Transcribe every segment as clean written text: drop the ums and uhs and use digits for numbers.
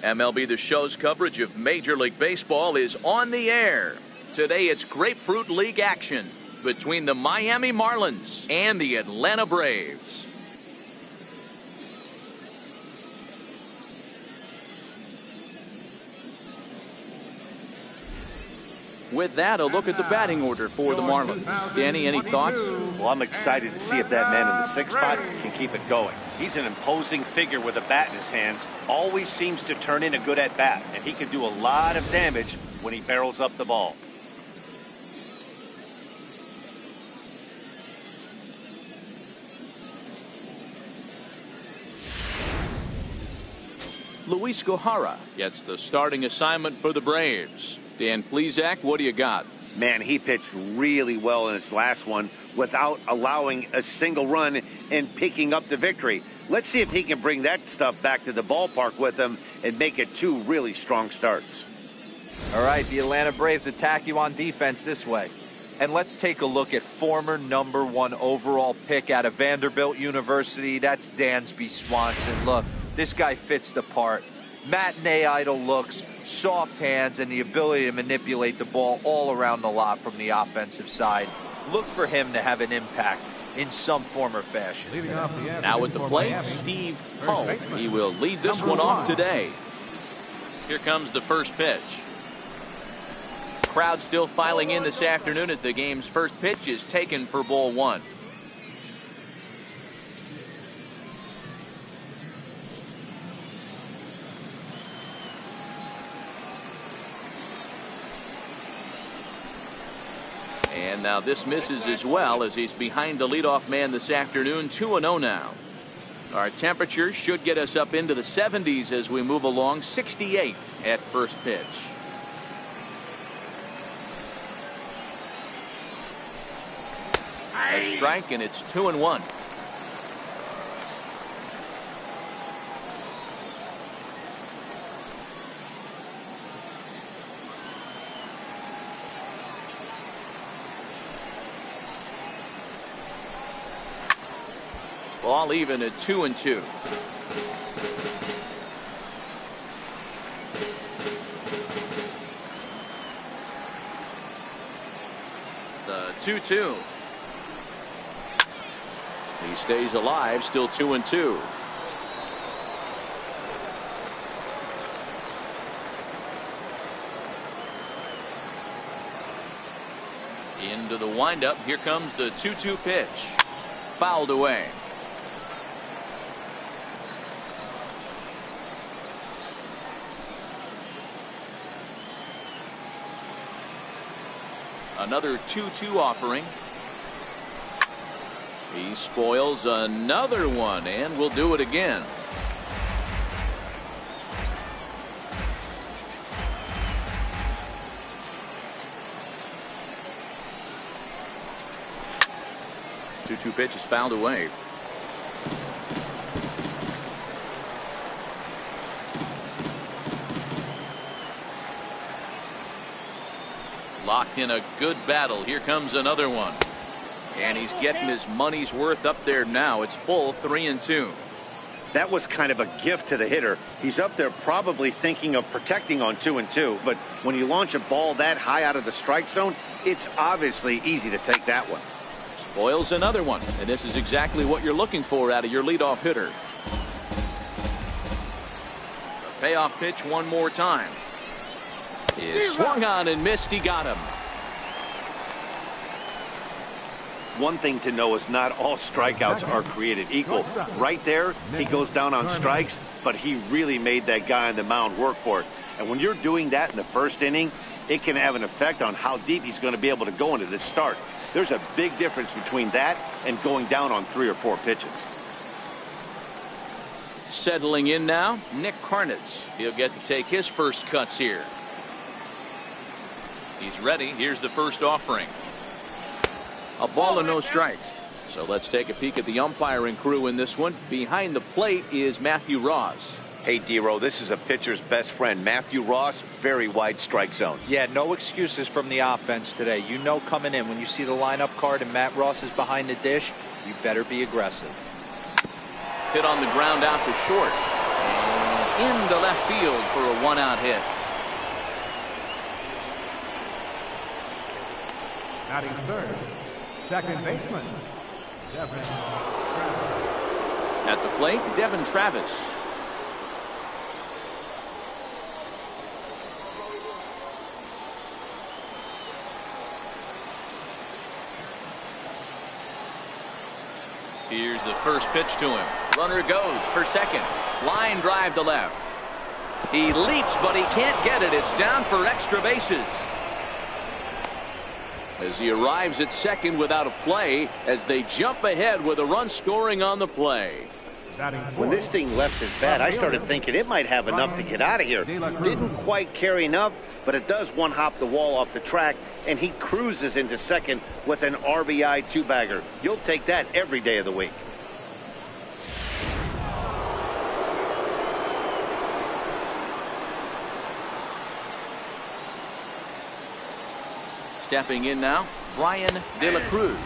MLB The Show's coverage of Major League Baseball is on the air. Today it's Grapefruit League action between the Miami Marlins and the Atlanta Braves. With that, a look at the batting order for the Marlins. Danny, any thoughts? Well, I'm excited to see if that man in the sixth spot can keep it going. He's an imposing figure with a bat in his hands. Always seems to turn in a good at-bat, and he can do a lot of damage when he barrels up the ball. Luis Gohara gets the starting assignment for the Braves. Dan Plesac, what do you got? Man, he pitched really well in his last one without allowing a single run and picking up the victory. Let's see if he can bring that stuff back to the ballpark with him and make it two really strong starts. All right, the Atlanta Braves attack you on defense this way. And let's take a look at former #1 overall pick out of Vanderbilt University. That's Dansby Swanson. Look, this guy fits the part. Matinee idol looks, soft hands, and the ability to manipulate the ball all around the lot from the offensive side. Look for him to have an impact in some form or fashion. Now at the plate, Steve Poe. He will lead this one off today. Here comes the first pitch. Crowd still filing in this afternoon as the game's first pitch is taken for ball one. And now this misses as well as he's behind the leadoff man this afternoon. 2-0 now. Our temperature should get us up into the 70s as we move along. 68 at first pitch. A strike, and it's 2-1. Ball even at 2-2. The 2-2. He stays alive, still 2-2. Into the windup. Here comes the 2-2 pitch. Fouled away. Another 2-2 offering. He spoils another one, and will do it again. Two pitch is fouled away. Locked in a good battle. Here comes another one. And he's getting his money's worth up there now. It's full 3-2. That was kind of a gift to the hitter. He's up there probably thinking of protecting on 2-2. But when you launch a ball that high out of the strike zone, it's obviously easy to take that one. Spoils another one. And this is exactly what you're looking for out of your leadoff hitter. The payoff pitch one more time. Is swung on and missed. He got him. One thing to know is not all strikeouts are created equal. Right there, he goes down on strikes, but he really made that guy on the mound work for it. And when you're doing that in the first inning, it can have an effect on how deep he's going to be able to go into this start. There's a big difference between that and going down on 3 or 4 pitches. Settling in now, Nick Karnitz. He'll get to take his first cuts here. He's ready. Here's the first offering. A ball and no strikes. So let's take a peek at the umpiring crew in this one. Behind the plate is Matthew Ross. Hey, D-Row, this is a pitcher's best friend, Matthew Ross. Very wide strike zone. Yeah, no excuses from the offense today. You know coming in, when you see the lineup card and Matt Ross is behind the dish, you better be aggressive. Hit on the ground out to short. And into left field for a 1-out hit. Batting third, second baseman, Devin Travis. At the plate, Devin Travis. Here's the first pitch to him. Runner goes for second. Line drive to left. He leaps, but he can't get it. It's down for extra bases. As he arrives at second without a play, as they jump ahead with a run scoring on the play. When this thing left his bat, I started thinking it might have enough to get out of here. Didn't quite carry enough, but it does one-hop the wall off the track, and he cruises into second with an RBI two-bagger. You'll take that every day of the week. Stepping in now, Brian De La Cruz,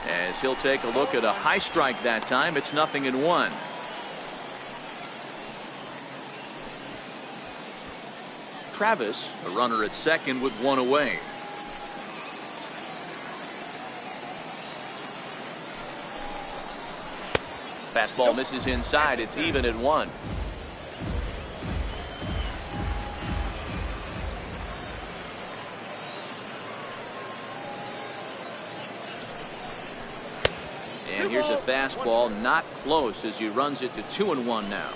as he'll take a look at a high strike that time. It's 0-1. Travis, a runner at second with one away. Fastball misses inside. It's even at 1. And here's a fastball, not close, as he runs it to 2-1 now.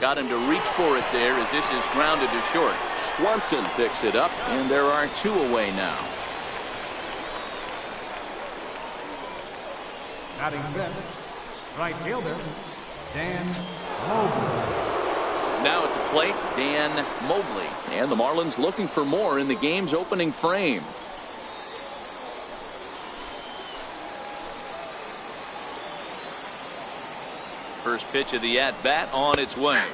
Got him to reach for it there, as this is grounded to short. Swanson picks it up, and there are 2 away now. Batting fifth, right fielder, Dan Mobley. Now at the plate, Dan Mobley. And the Marlins looking for more in the game's opening frame. First pitch of the at-bat on its way.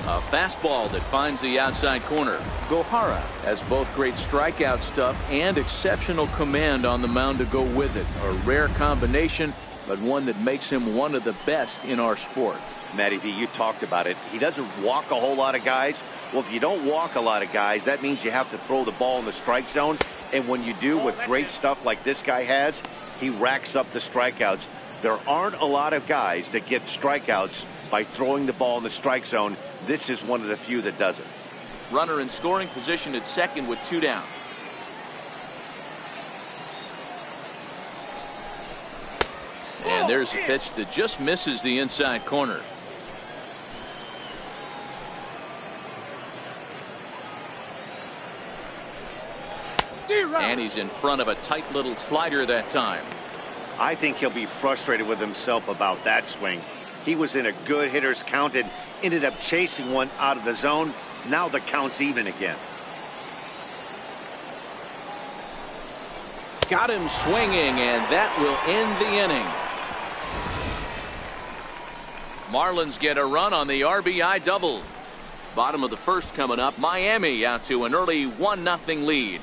A fastball that finds the outside corner. Gohara has both great strikeout stuff and exceptional command on the mound to go with it. A rare combination, but one that makes him one of the best in our sport. Matty V, you talked about it. He doesn't walk a whole lot of guys. Well, if you don't walk a lot of guys, that means you have to throw the ball in the strike zone. And when you do, with great stuff like this guy has, he racks up the strikeouts. There aren't a lot of guys that get strikeouts by throwing the ball in the strike zone. This is one of the few that does it. Runner in scoring position at second with 2 down. And there's a pitch that just misses the inside corner. And he's in front of a tight little slider that time. I think he'll be frustrated with himself about that swing. He was in a good hitter's count and ended up chasing one out of the zone. Now the count's even again. Got him swinging, and that will end the inning. Marlins get a run on the RBI double. Bottom of the first coming up. Miami out to an early 1-0 lead.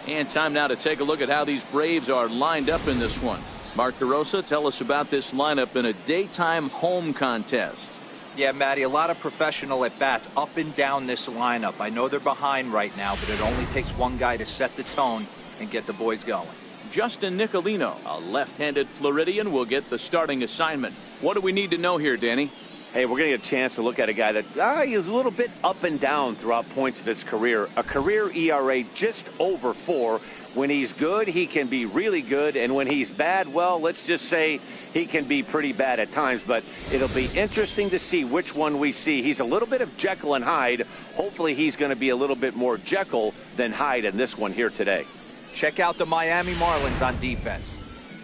And time now to take a look at how these Braves are lined up in this one. Mark DeRosa, tell us about this lineup in a daytime home contest. Yeah, Matty, a lot of professional at-bats up and down this lineup. I know they're behind right now, but it only takes one guy to set the tone and get the boys going. Justin Nicolino, a left-handed Floridian, will get the starting assignment. What do we need to know here, Danny? Hey, we're going to get a chance to look at a guy that he's a little bit up and down throughout points of his career. A career ERA just over 4. When he's good, he can be really good. And when he's bad, well, let's just say he can be pretty bad at times. But it'll be interesting to see which one we see. He's a little bit of Jekyll and Hyde. Hopefully he's going to be a little bit more Jekyll than Hyde in this one here today. Check out the Miami Marlins on defense.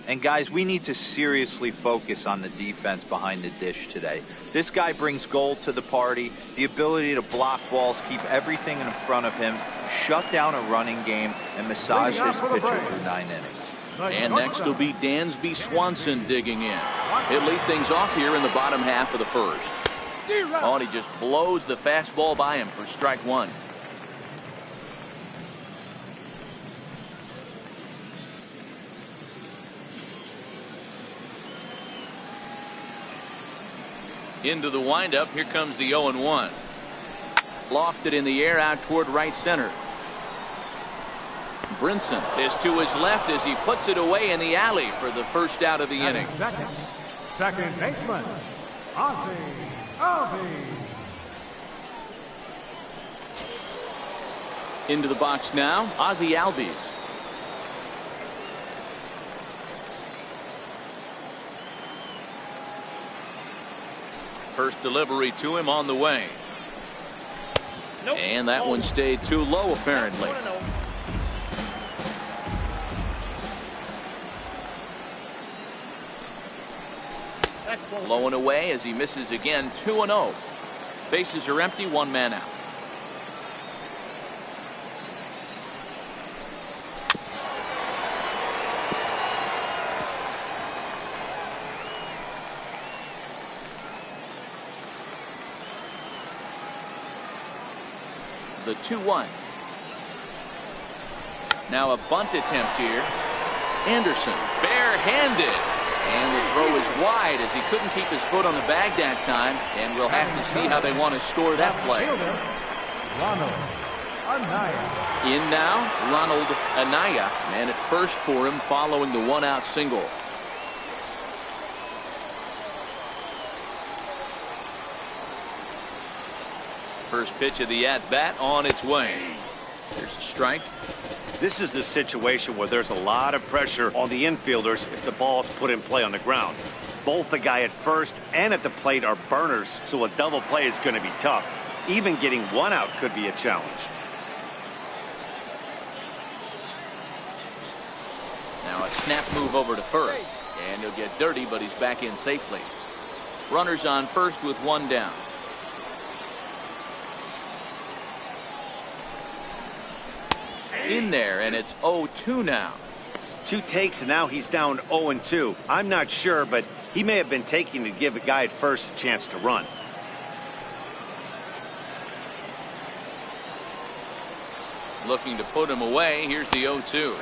And guys, we need to seriously focus on the defense behind the dish today. This guy brings gold to the party, the ability to block balls, keep everything in front of him, shut down a running game, and massage his pitcher through 9 innings. And next will be Dansby Swanson digging in. He'll lead things off here in the bottom half of the first. Oh, and he just blows the fastball by him for strike 1. Into the windup. Here comes the 0-1. Lofted in the air out toward right center. Brinson is to his left as he puts it away in the alley for the first out of the inning. Second baseman, Ozzie Albies. Into the box now, Ozzie Albies. First delivery to him on the way. Nope. And that one stayed too low apparently. Low and away as he misses again. 2-0. Bases are empty. One man out. The 2-1. Now a bunt attempt here. Anderson barehanded. And the throw is wide as he couldn't keep his foot on the bag that time. And we'll have to see how they want to score that play. Ronald Anaya. In now, Ronald Anaya. Man at first for him following the one-out single. First pitch of the at-bat on its way. There's a strike. This is the situation where there's a lot of pressure on the infielders if the ball's put in play on the ground. Both the guy at first and at the plate are burners, so a double play is going to be tough. Even getting one out could be a challenge. Now a snap move over to first. And he'll get dirty, but he's back in safely. Runners on first with one down. In there, and it's 0-2 now. 2 takes, and now he's down 0-2. I'm not sure, but he may have been taking to give the guy at first a chance to run. Looking to put him away. Here's the 0-2.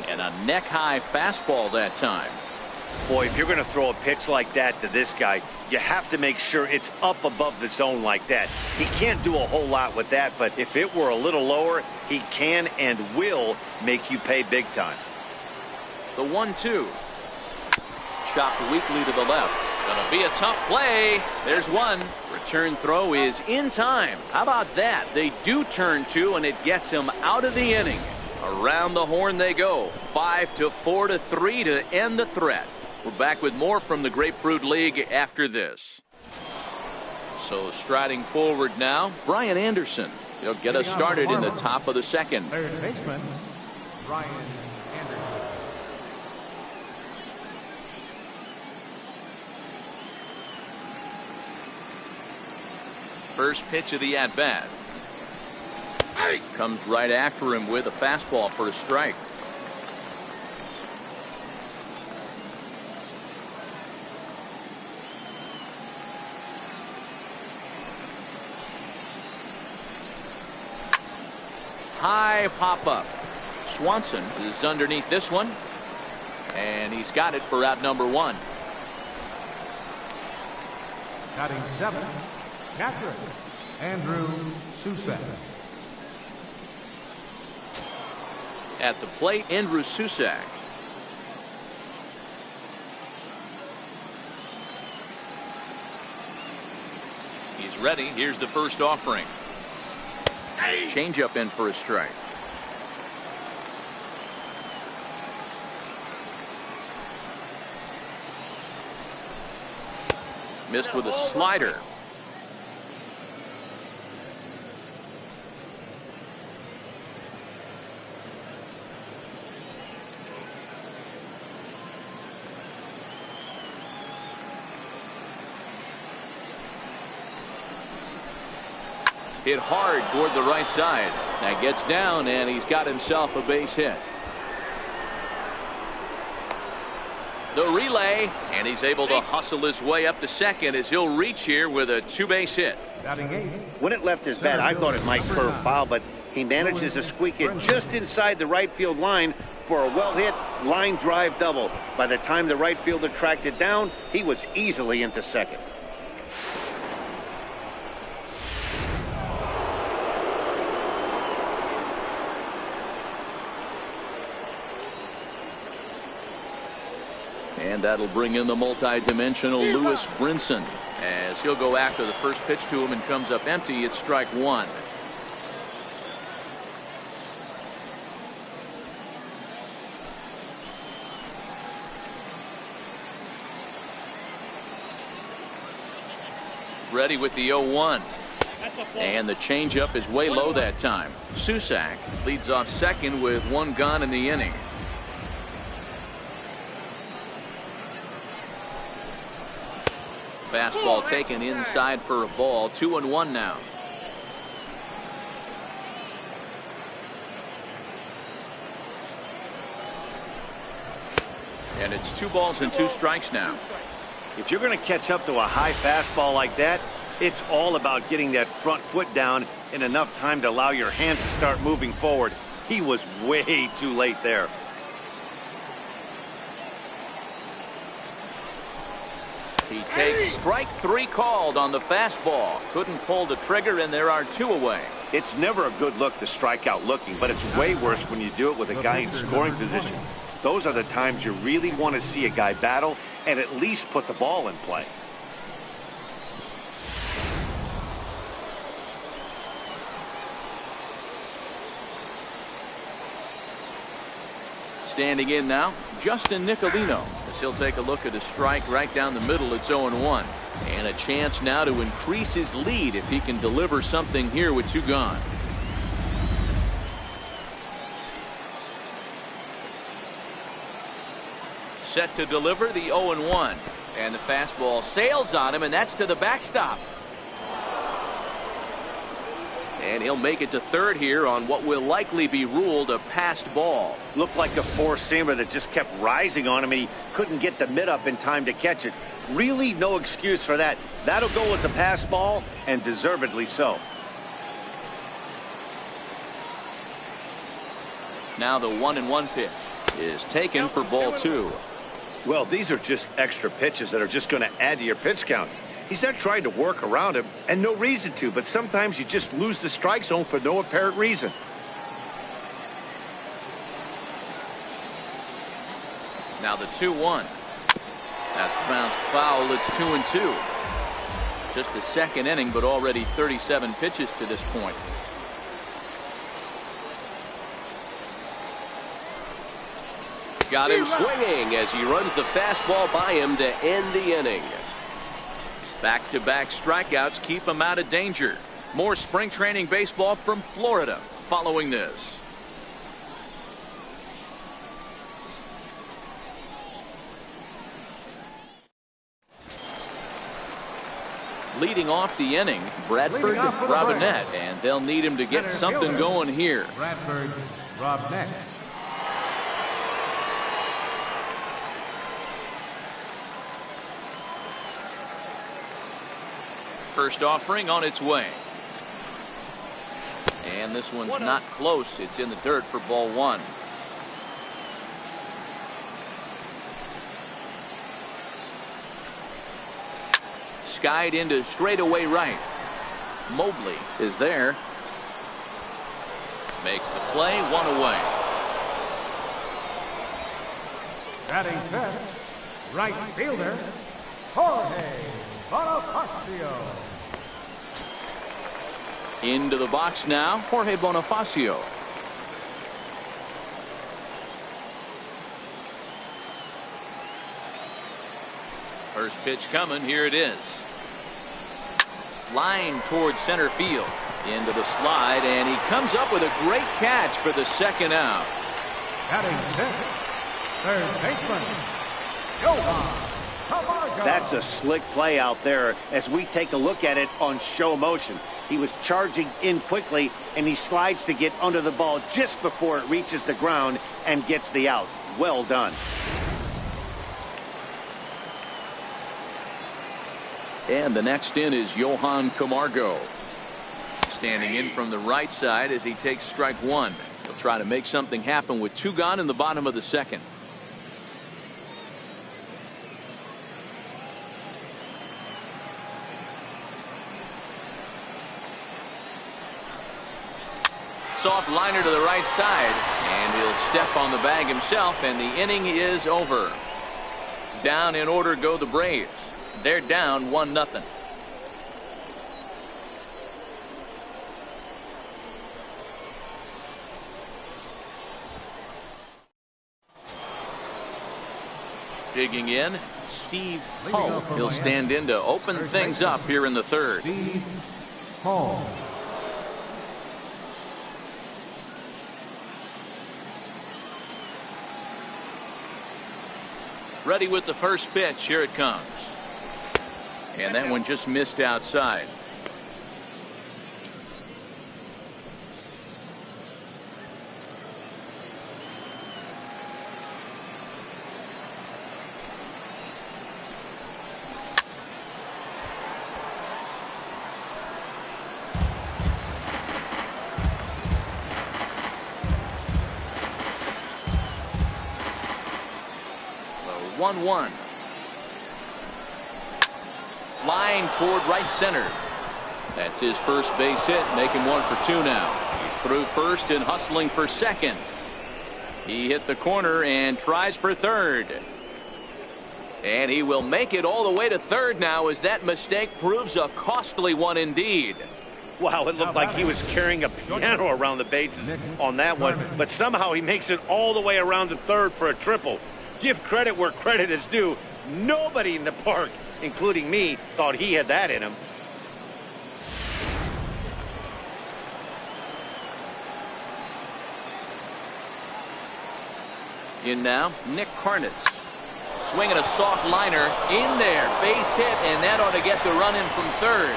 And a neck-high fastball that time. Boy, if you're going to throw a pitch like that to this guy, you have to make sure it's up above the zone like that. He can't do a whole lot with that, but if it were a little lower, he can and will make you pay big time. The 1-2. Chopped weakly to the left. Gonna be a tough play. There's one. Return throw is in time. How about that? They do turn 2, and it gets him out of the inning. Around the horn they go. 5-4-3 to end the threat. We're back with more from the Grapefruit League after this. So striding forward now, Brian Anderson. He'll get us started in the top of the second. Third baseman, Brian Anderson. First pitch of the at-bat. Comes right after him with a fastball for a strike. High pop-up. Swanson is underneath this one. And he's got it for out number 1. Batting 7, catcher, Andrew Susak. At the plate, Andrew Susak. He's ready. Here's the first offering. Changeup in for a strike. Missed with a slider. Hit hard toward the right side. That gets down, and he's got himself a base hit. The relay, and he's able to hustle his way up to second as he'll reach here with a 2-base hit. When it left his bat, I thought it might curve foul, but he manages to squeak it just inside the right field line for a well-hit line drive double. By the time the right fielder tracked it down, he was easily into second. And that'll bring in the multi-dimensional Lewis Brinson as he'll go after the first pitch to him and comes up empty. It's strike one. Ready with the 0-1. And the changeup is way low that time. Susac leads off second with one gone in the inning. Fastball taken inside for a ball. 2-1 now. And it's 2 balls and 2 strikes now. If you're going to catch up to a high fastball like that, it's all about getting that front foot down in enough time to allow your hands to start moving forward. He was way too late there. He takes strike 3 called on the fastball. Couldn't pull the trigger, and there are 2 away. It's never a good look to strike out looking, but it's way worse when you do it with a guy in scoring position. Those are the times you really want to see a guy battle and at least put the ball in play. Standing in now, Justin Nicolino, as he'll take a look at a strike right down the middle. It's 0-1. And a chance now to increase his lead if he can deliver something here with 2 gone. Set to deliver the 0-1. And the fastball sails on him, and that's to the backstop. And he'll make it to third here on what will likely be ruled a passed ball. Looked like a four-seamer that just kept rising on him, and he couldn't get the mid up in time to catch it. Really no excuse for that. That'll go as a pass ball, and deservedly so. Now the 1-1 pitch is taken for ball 2. Well, these are just extra pitches that are just going to add to your pitch count. He's not trying to work around him, and no reason to, but sometimes you just lose the strike zone for no apparent reason. Now the 2-1. That's bounced foul. It's 2-2. Just the second inning, but already 37 pitches to this point. Got him swinging as he runs the fastball by him to end the inning. Back-to-back strikeouts keep him out of danger. More spring training baseball from Florida following this. Leading off the inning, Bradford Robinette, and they'll need him to get something going here. Bradford Robinette. First offering on its way. And this one's not close. It's in the dirt for ball 1. Skied into straightaway right. Mobley is there. Makes the play, 1 away. Batting fifth, right fielder, Jorge Bonifacio. Into the box now, Jorge Bonifacio. First pitch coming, here it is. Line towards center field. Into the slide, and he comes up with a great catch for the second out. Batting fifth, third baseman, Johan Camargo. That's a slick play out there as we take a look at it on show motion. He was charging in quickly, and he slides to get under the ball just before it reaches the ground and gets the out. Well done. And the next in is Johan Camargo. Standing in from the right side as he takes strike 1. He'll try to make something happen with 2 gone in the bottom of the second. Soft liner to the right side, and he'll step on the bag himself, and the inning is over. Down in order go the Braves. They're down 1-0. Digging in, Steve Hull. He'll stand in to open things up here in the third. Steve Hull. Ready with the first pitch. Here it comes. And that one just missed outside. The 1-1. Line toward right center. That's his first base hit, making 1 for 2 now. He's through first and hustling for second. He hit the corner and tries for third. And he will make it all the way to third now, as that mistake proves a costly one indeed. Wow, it looked like he was carrying a piano around the bases on that one, but somehow he makes it all the way around to third for a triple. Give credit where credit is due. Nobody in the park, including me, thought he had that in him. In now, Nick Carnitz. Swinging a soft liner in there. Base hit, and that ought to get the run in from third.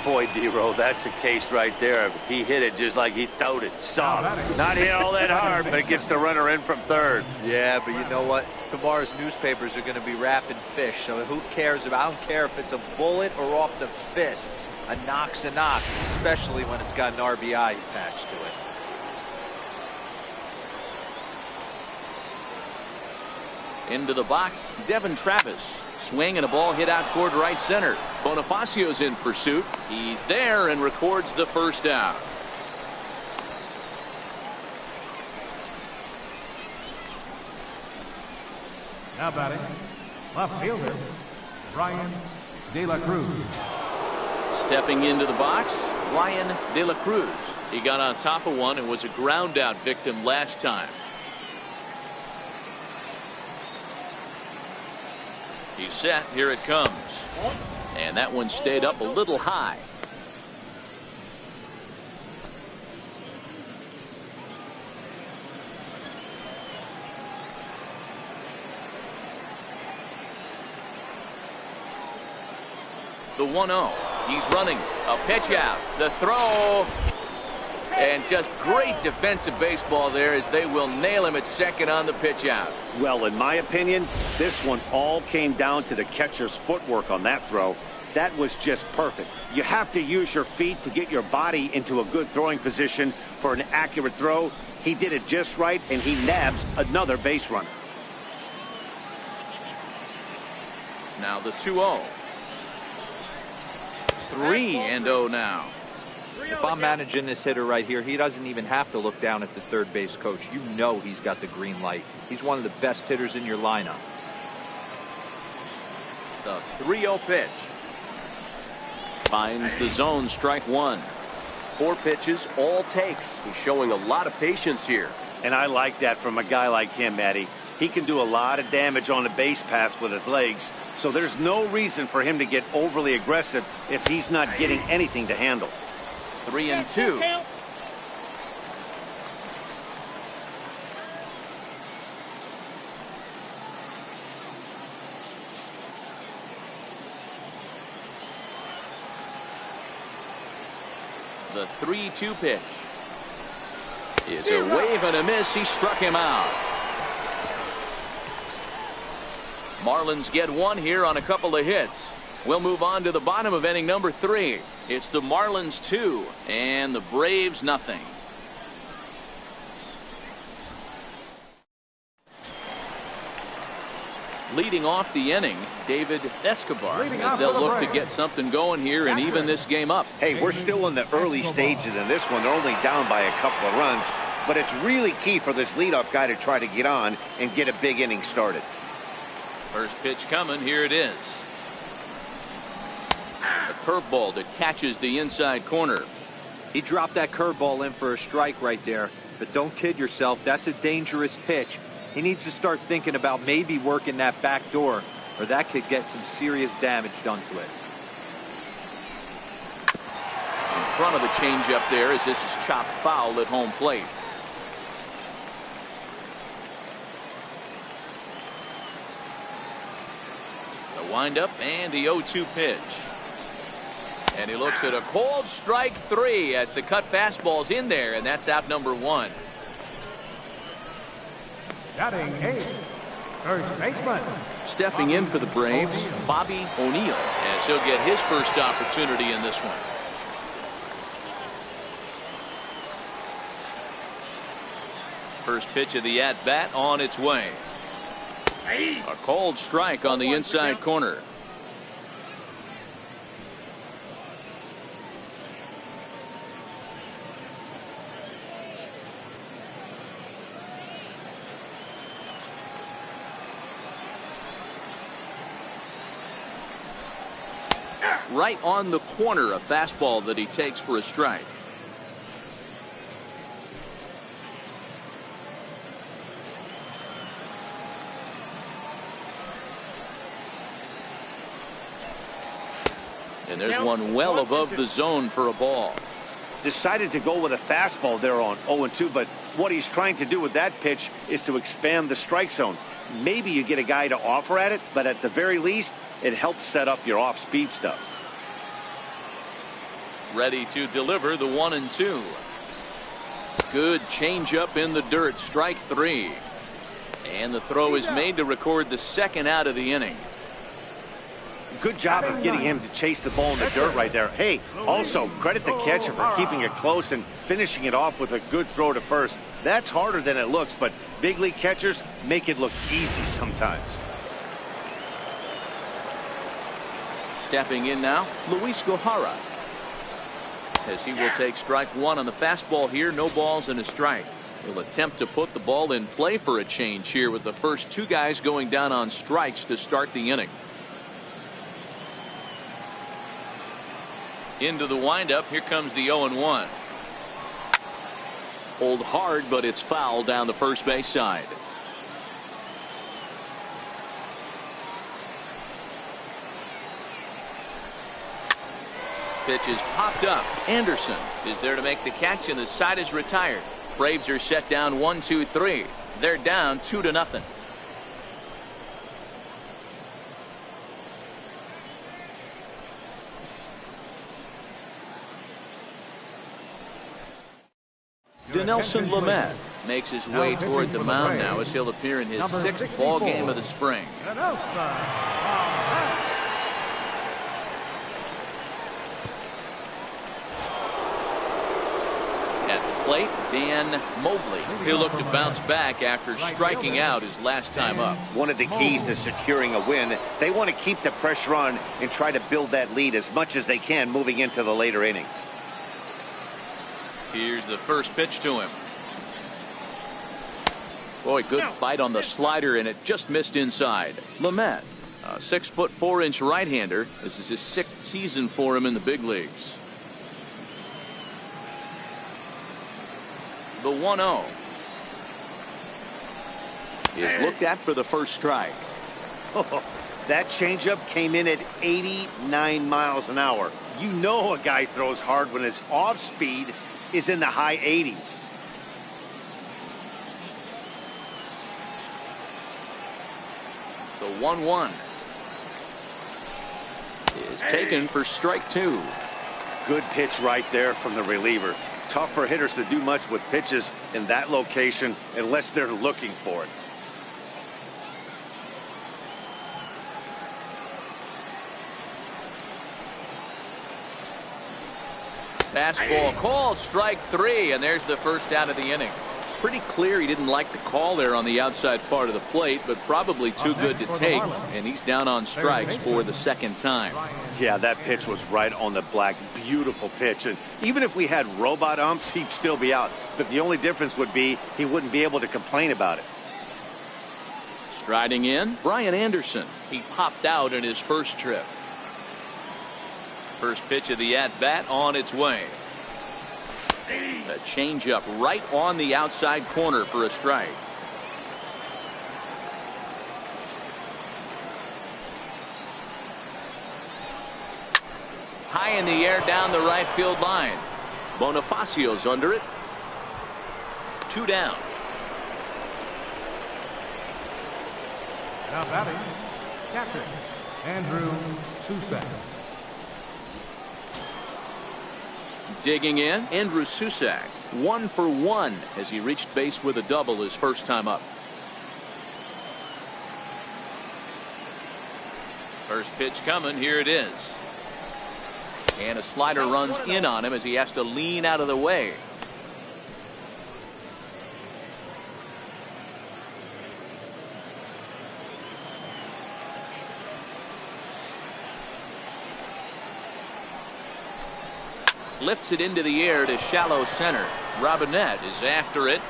Boy, D-Row, that's a case right there. He hit it just like he throwed it. Soft. Not hit all that hard, but it gets the runner in from third. Yeah, but you know what? Tomorrow's newspapers are going to be wrapping fish, so who cares about? I don't care if it's a bullet or off the fists. A knock's a knock, especially when it's got an RBI attached to it. Into the box, Devin Travis. Swing and a ball hit out toward right center. Bonifacio's in pursuit. He's there and records the first out. Now batting, left fielder, Ryan De La Cruz. Stepping into the box, Ryan De La Cruz. He got on top of one and was a ground out victim last time. He's set. Here it comes. And that one stayed up a little high. The 1-0. He's running. A pitch out. The throw. And just great defensive baseball there, as they will nail him at second on the pitch out. Well, in my opinion, this one all came down to the catcher's footwork on that throw. That was just perfect. You have to use your feet to get your body into a good throwing position for an accurate throw. He did it just right, and he nabs another base runner. Now the 2-0. 3-0 now. If I'm managing this hitter right here, he doesn't even have to look down at the third base coach. You know he's got the green light. He's one of the best hitters in your lineup. The 3-0 pitch. Finds the zone, strike one. 4 pitches, all takes. He's showing a lot of patience here. And I like that from a guy like him, Matty. He can do a lot of damage on the base pass with his legs, so there's no reason for him to get overly aggressive if he's not getting anything to handle. 3-2. The 3-2 pitch is a wave and a miss. He struck him out. Marlins get one here on a couple of hits. We'll move on to the bottom of inning number 3. It's the Marlins 2 and the Braves nothing. Leading off the inning, David Escobar, as they'll look to get something going here and even this game up. Hey, we're still in the early stages in this one. They're only down by a couple of runs. but it's really key for this leadoff guy to try to get on and get a big inning started. First pitch coming. Here it is. A curveball that catches the inside corner. He dropped that curveball in for a strike right there. But don't kid yourself, that's a dangerous pitch. He needs to start thinking about maybe working that back door, or that could get some serious damage done to it. In front of the changeup there as this is chopped foul at home plate. The windup and the 0-2 pitch. And he looks at a cold strike 3 as the cut fastball's in there, and that's out number 1. Batting 8th, first baseman. Stepping in for the Braves, Bobby O'Neill, as he'll get his first opportunity in this one. First pitch of the at-bat on its way. A cold strike on the inside corner. Right on the corner, a fastball that he takes for a strike. And there's one well above the zone for a ball. Decided to go with a fastball there on 0-2, but what he's trying to do with that pitch is to expand the strike zone. Maybe you get a guy to offer at it, but at the very least, it helps set up your off-speed stuff. Ready to deliver the 1-2. Good changeup in the dirt, strike 3. And the throw is made to record the second out of the inning. Good job of getting him to chase the ball in the dirt right there. Hey, also credit the catcher for keeping it close and finishing it off with a good throw to first. That's harder than it looks, but big league catchers make it look easy sometimes. Stepping in now, Luis Gohara, as he will take strike 1 on the fastball here. No balls and a strike. He'll attempt to put the ball in play for a change here with the first 2 guys going down on strikes to start the inning. Into the windup. Here comes the 0-1. Hold hard, but it's foul down the first base side. Pitch is popped up. Anderson is there to make the catch, and the side is retired. Braves are set down 1-2-3. They're down 2-0. Dinelson Lamet makes his way toward the mound now as he'll appear in his 6th ball game of the spring. At the plate, Dan Mobley. He'll look to bounce back after striking out his last time up. One of the keys to securing a win, they want to keep the pressure on and try to build that lead as much as they can moving into the later innings. Here's the first pitch to him. Boy, good bite on the slider, and it just missed inside. Lamet, a 6'4" right-hander. This is his 6th season for him in the big leagues. The 1-0 is looked at for the first strike. Oh, that changeup came in at 89 miles an hour. You know a guy throws hard when his off speed is in the high 80s. The 1-1 is taken for strike 2. Good pitch right there from the reliever. Tough for hitters to do much with pitches in that location unless they're looking for it. Fastball called, strike 3, and there's the first out of the inning. pretty clear he didn't like the call there on the outside part of the plate, but probably too good to take, and he's down on strikes for the second time. Yeah, that pitch was right on the black. Beautiful pitch. And even if we had robot umps, he'd still be out. But the only difference would be he wouldn't be able to complain about it. Striding in, Brian Anderson. He popped out in his first trip. First pitch of the at-bat on its way. A changeup right on the outside corner for a strike. High in the air down the right field line. Bonifacio's under it. 2 down. Now batting, catcher, Andrew Susak. Digging in, Andrew Susak. 1 for 1 as he reached base with a double his first time up. First pitch coming. Here it is. And a slider runs in on him as he has to lean out of the way. Lifts it into the air to shallow center. Robinette is after it.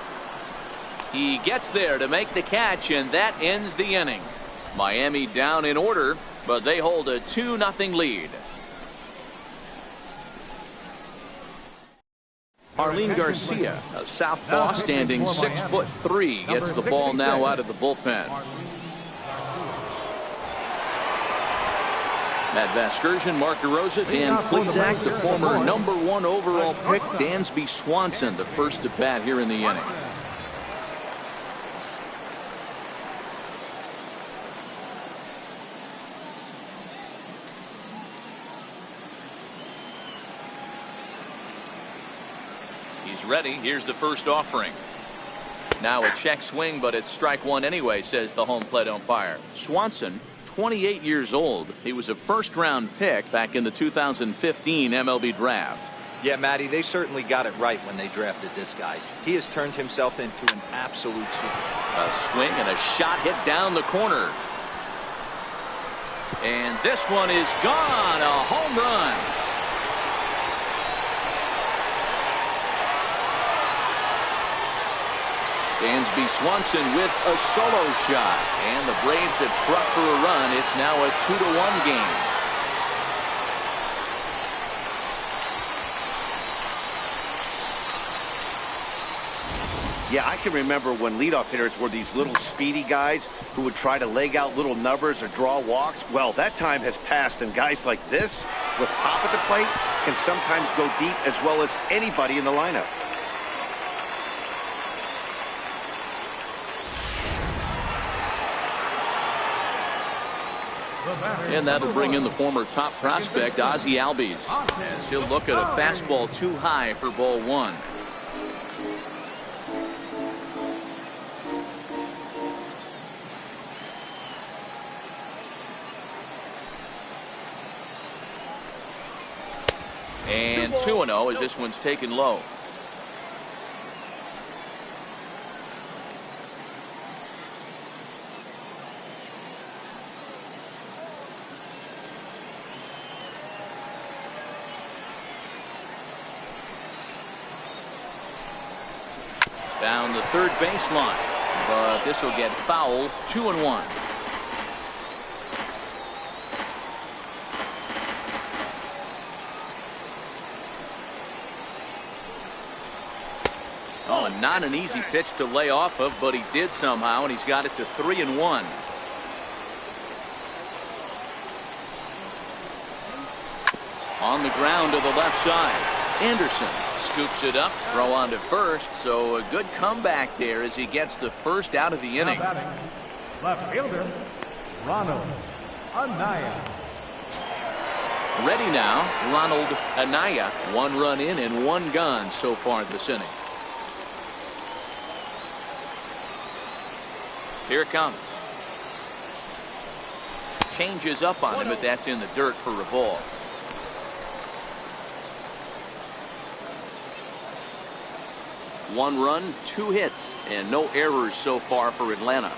He gets there to make the catch, and that ends the inning. Miami down in order, but they hold a 2-0 lead. Arlene Garcia, a southpaw standing 6'3", gets the ball now out of the bullpen. Matt Vasgersian, Mark DeRosa, Dan Plesac, the former #1 overall pick, Dansby Swanson, the first to bat here in the inning. He's ready. Here's the first offering. Now a check swing, but it's strike one anyway, says the home plate umpire. Swanson, 28 years old. He was a first-round pick back in the 2015 MLB draft. Yeah, Matty, they certainly got it right when they drafted this guy. He has turned himself into an absolute superstar. A swing and a shot hit down the corner. And this one is gone. A home run. Dansby Swanson with a solo shot, and the Braves have struck for a run. It's now a 2-1 game. Yeah, I can remember when leadoff hitters were these little speedy guys who would try to leg out little numbers or draw walks. Well, that time has passed, and guys like this, with pop at the plate, can sometimes go deep as well as anybody in the lineup. And that'll bring in the former top prospect Ozzie Albies as he'll look at a fastball too high for ball one. And 2-0 as this one's taken low. Down the third baseline, but this will get foul. 2-1. Oh, and not an easy pitch to lay off of, but he did somehow, and he's got it to 3-1. On the ground to the left side. Anderson scoops it up, throw on to first, so a good comeback there as he gets the first out of the inning. Left fielder, Ronald Anaya. Ready now, Ronald Anaya. 1 run in and 1 gone so far this inning. Here it comes. Changes up on him, but that's in the dirt for a ball. 1 run, 2 hits, and no errors so far for Atlanta.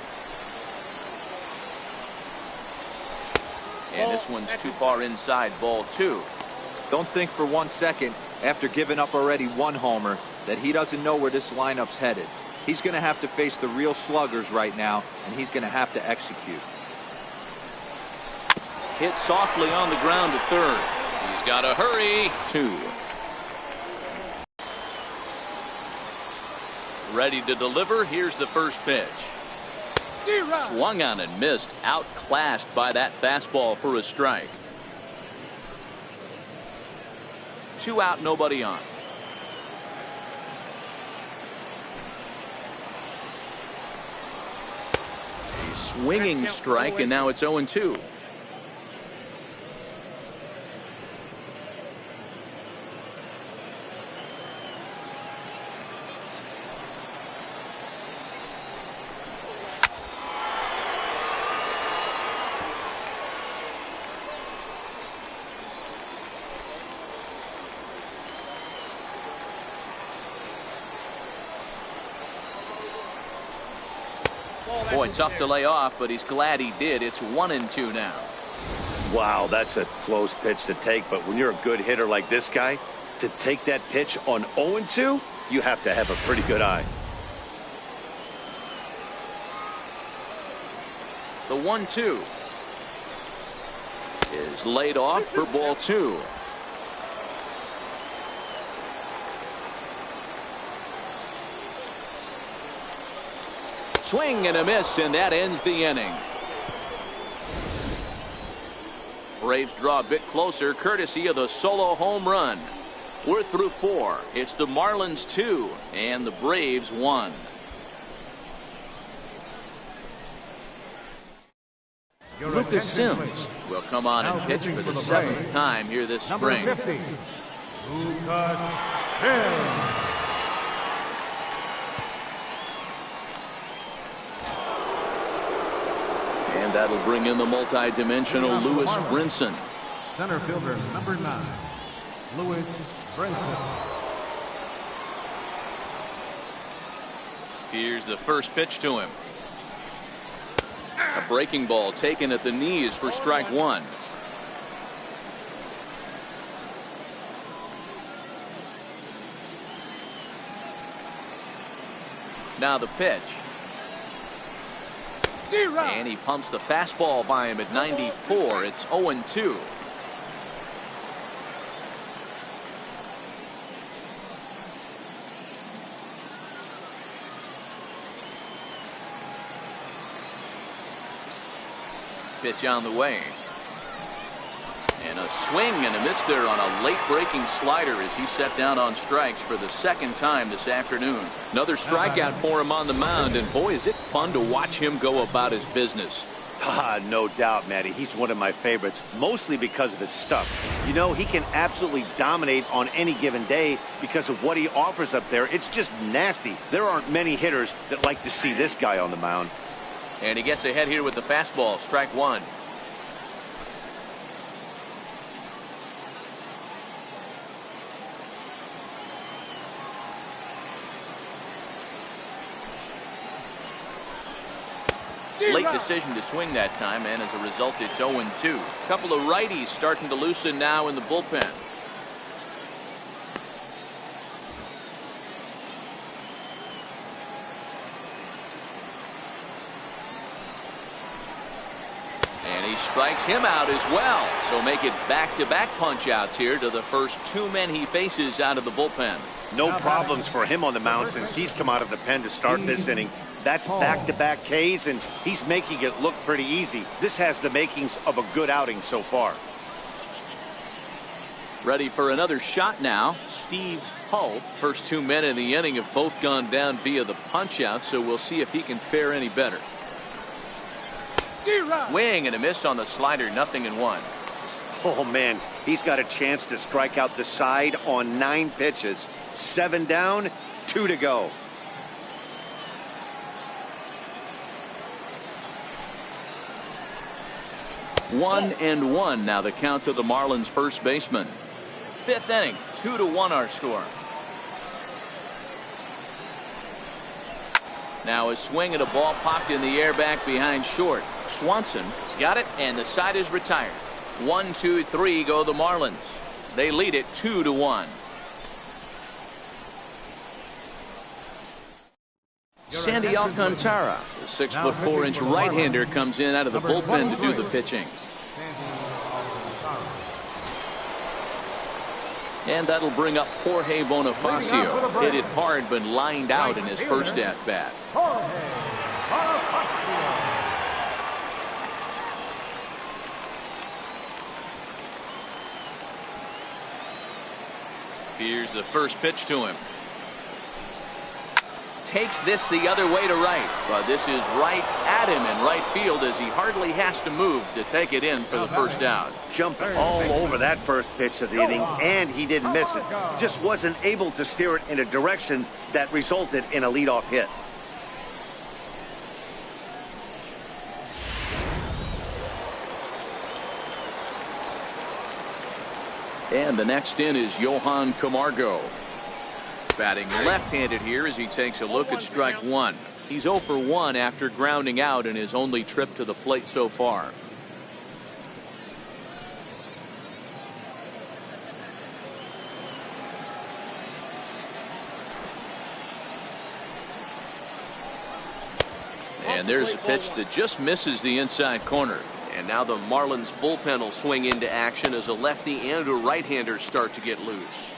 And this one's too far inside, ball 2. Don't think for 1 second, after giving up already 1 homer, that he doesn't know where this lineup's headed. He's going to have to face the real sluggers right now, and he's going to have to execute. Hit softly on the ground to third. He's got to hurry. 2. Ready to deliver. Here's the first pitch. Swung on and missed. Outclassed by that fastball for a strike. 2 out, nobody on. A swinging strike, and now it's 0-2. Boy, tough to lay off, but he's glad he did. It's 1-2 now. Wow, that's a close pitch to take, but when you're a good hitter like this guy, to take that pitch on 0-2, you have to have a pretty good eye. The 1-2 is laid off for ball 2. Swing and a miss, and that ends the inning. Braves draw a bit closer courtesy of the solo home run. We're through 4. It's the Marlins 2 and the Braves 1. Lucas Sims will come on and pitch for the 7th time here this spring. Number 50, Lucas Sims. And that'll bring in the multi-dimensional Lewis Brinson. Center fielder number 9, Lewis Brinson. Here's the first pitch to him. A breaking ball taken at the knees for strike 1. Now the pitch. And he pumps the fastball by him at 94. It's 0-2. Pitch on the way. And a swing and a miss there on a late breaking slider as he set down on strikes for the 2nd time this afternoon. Another strikeout for him on the mound, and boy, is it fun to watch him go about his business. No doubt, Matty. He's one of my favorites, mostly because of his stuff. You know, he can absolutely dominate on any given day because of what he offers up there. It's just nasty. There aren't many hitters that like to see this guy on the mound. And he gets ahead here with the fastball. Strike 1. Late decision to swing that time, and as a result, it's 0-2. Couple of righties starting to loosen now in the bullpen. And he strikes him out as well. So make it back-to-back punch-outs here to the first 2 men he faces out of the bullpen. No problems for him on the mound since he's come out of the pen to start this inning. That's back-to-back Ks, and he's making it look pretty easy. This has the makings of a good outing so far. Ready for another shot now. Steve Hull. First 2 men in the inning have both gone down via the punch-out, so we'll see if he can fare any better. Swing and a miss on the slider, 0-1. Oh, man, he's got a chance to strike out the side on 9 pitches. 7 down, 2 to go. One and one now the count to the Marlins first baseman. 5th inning, 2-1 our score. Now a swing and a ball popped in the air back behind short. Swanson's got it, and the side is retired. 1, 2, 3 go the Marlins. They lead it 2-1. Sandy Alcantara, the 6'4" right-hander, comes in out of the bullpen to do the pitching. And that'll bring up Jorge Bonifacio. Hit it hard but lined out in his first at-bat. Here's the first pitch to him. Takes this the other way to right, but this is right at him in right field as he hardly has to move to take it in for the first out. Jumped all over that first pitch of the inning, and he didn't miss it. Just wasn't able to steer it in a direction that resulted in a leadoff hit. And the next in is Johan Camargo. Batting left-handed here as he takes a look at strike one. He's 0 for 1 after grounding out in his only trip to the plate so far. And there's a pitch that just misses the inside corner. And now the Marlins bullpen will swing into action as a lefty and a right-hander start to get loose.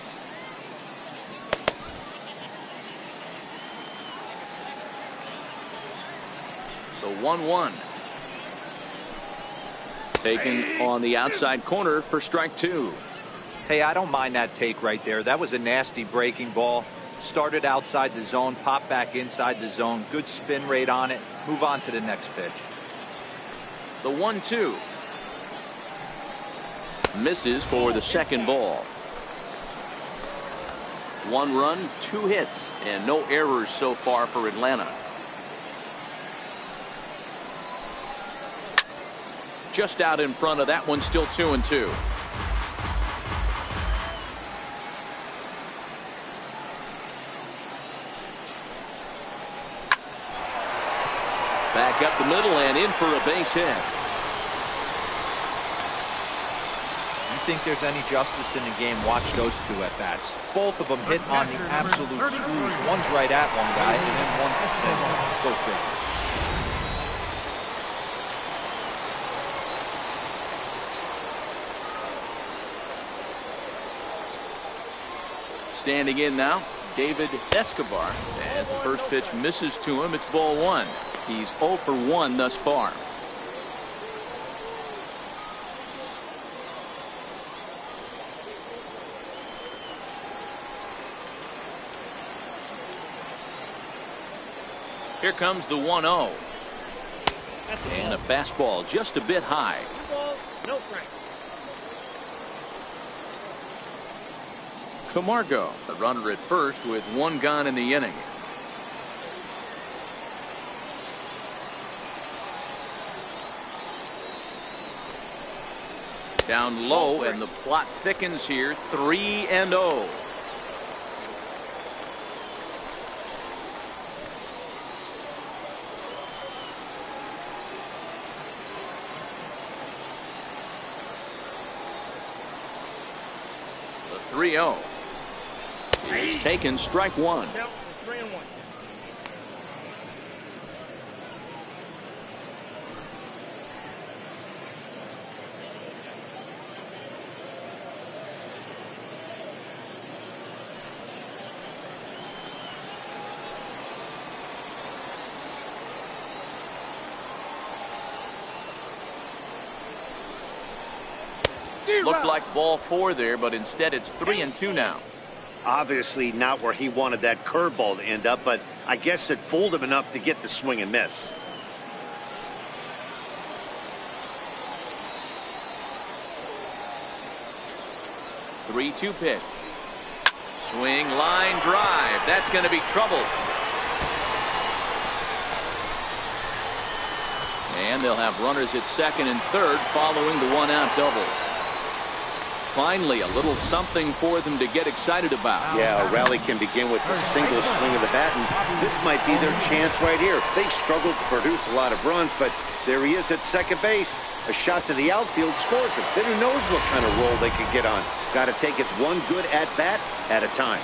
The 1-1. Taken on the outside corner for strike two. Hey, I don't mind that take right there. That was a nasty breaking ball. Started outside the zone, popped back inside the zone. Good spin rate on it. Move on to the next pitch. The 1-2. Misses for the second ball. 1 run, 2 hits, and no errors so far for Atlanta. Just out in front of that one, still 2-2. Back up the middle and in for a base hit. You think there's any justice in the game? Watch those two at bats. Both of them hit on the absolute screws. One's right at one guy, and then one's a single. Go figure. Standing in now, David Escobar. As the first pitch misses to him, it's ball 1. He's 0 for 1 thus far. Here comes the 1-0. And a fastball just a bit high. 2 balls, no strike. Camargo, the runner at first with 1 gone in the inning. Down low, and the plot thickens here. 3-0. The 3-0. He's taken strike 1. Count 3-1. Looked like ball 4 there, but instead it's 3-2 now. Obviously not where he wanted that curveball to end up, but I guess it fooled him enough to get the swing and miss. The 3-2 pitch. Swing, line, drive. That's going to be trouble. And they'll have runners at second and third following the 1-out double. Finally, a little something for them to get excited about. Yeah, a rally can begin with a single swing of the bat, and this might be their chance right here. They struggled to produce a lot of runs, but there he is at second base. A shot to the outfield scores him. Then who knows what kind of roll they could get on. Got to take it one good at-bat at a time.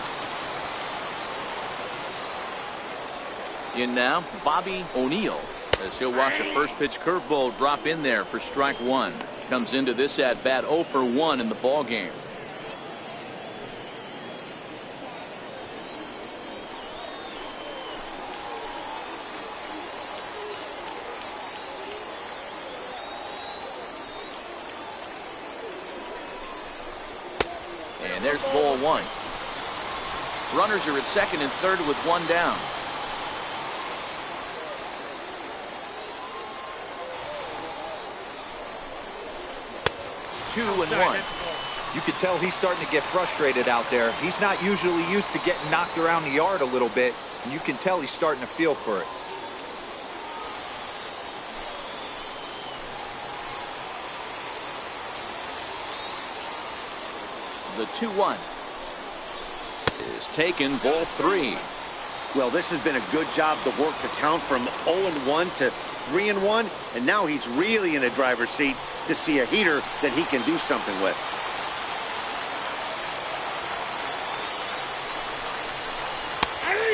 In now, Bobby O'Neill, as he'll watch a first pitch curveball drop in there for strike one. Comes into this at bat 0 for 1 in the ball game. And there's ball one. Runners are at second and third with one down. Two and one. You could tell he's starting to get frustrated out there. He's not usually used to getting knocked around the yard a little bit, and you can tell he's starting to feel for it. The 2-1 is taken, ball 3. Well, this has been a good job to work the count from 0-1 to 3-1, and now he's really in the driver's seat to see a heater that he can do something with.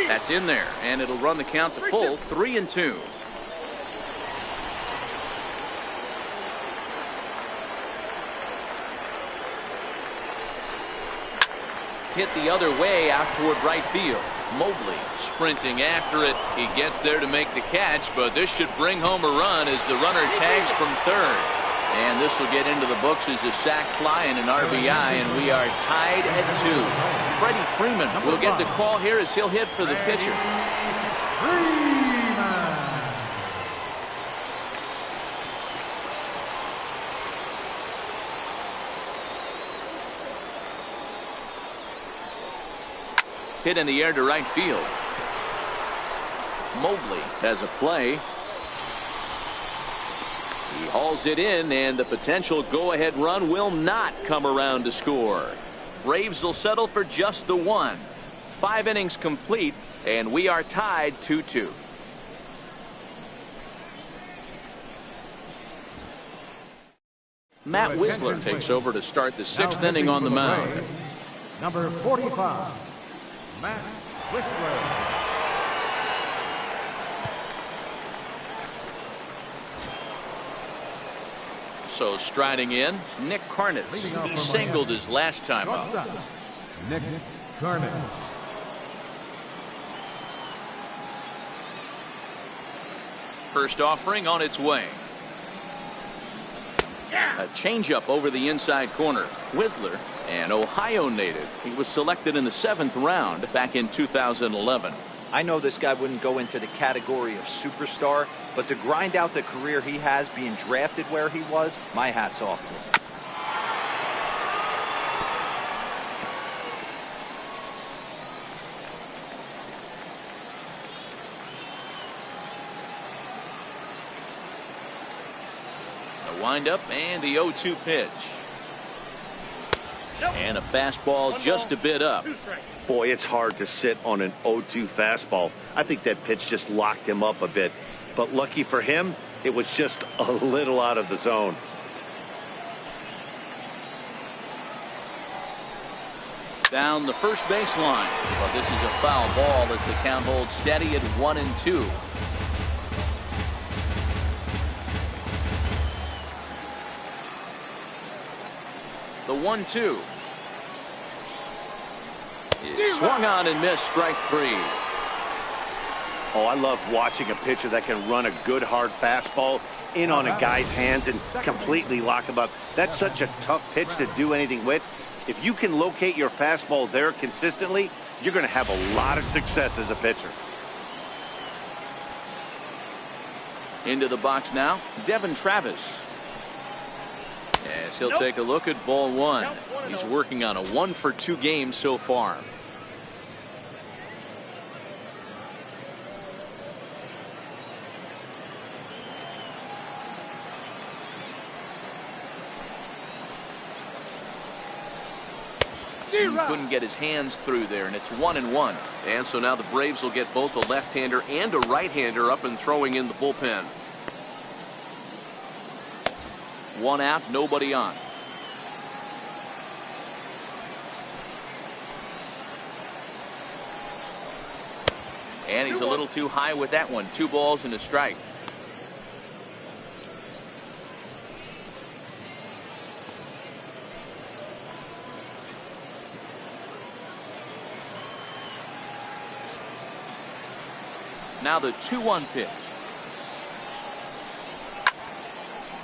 That's in there, and it'll run the count to full, 3-2. Hit the other way out toward right field. Mobley sprinting after it. He gets there to make the catch, but this should bring home a run as the runner tags from third. And this will get into the books as a sac fly and an RBI, and we are tied at 2. Freddie Freeman will get the call here as he'll hit for the pitcher. Hit in the air to right field. Mobley has a play. He hauls it in, and the potential go-ahead run will not come around to score. Braves will settle for just the 1. 5 innings complete, and we are tied 2-2. Matt Wisler takes over to start the 6th inning on the mound. Number 45, Matt Whistler. So striding in, Nick Carnitz. He singled his last time up. Nick Carnitz. First offering on its way. A changeup over the inside corner. Whistler, an Ohio native. He was selected in the 7th round back in 2011. I know this guy wouldn't go into the category of superstar, but to grind out the career he has being drafted where he was, my hat's off to him. The windup and the 0-2 pitch. And a fastball just a bit up. Boy, it's hard to sit on an 0-2 fastball. I think that pitch just locked him up a bit. But lucky for him, it was just a little out of the zone. Down the first baseline. But this is a foul ball as the count holds steady at 1-2. The 1-2. Swung on and missed, strike 3. Oh, I love watching a pitcher that can run a good hard fastball in on a guy's hands and completely lock him up. That's such a tough pitch to do anything with. If you can locate your fastball there consistently, you're going to have a lot of success as a pitcher. Into the box now, Devin Travis. As he'll take a look at ball 1. He's working on a 1-for-2 game so far. He couldn't get his hands through there, and it's 1-1. And so now the Braves will get both a left-hander and a right-hander up and throwing in the bullpen. 1 out, nobody on. And he's a little too high with that one. 2 balls and a strike. Now the 2-1 pitch.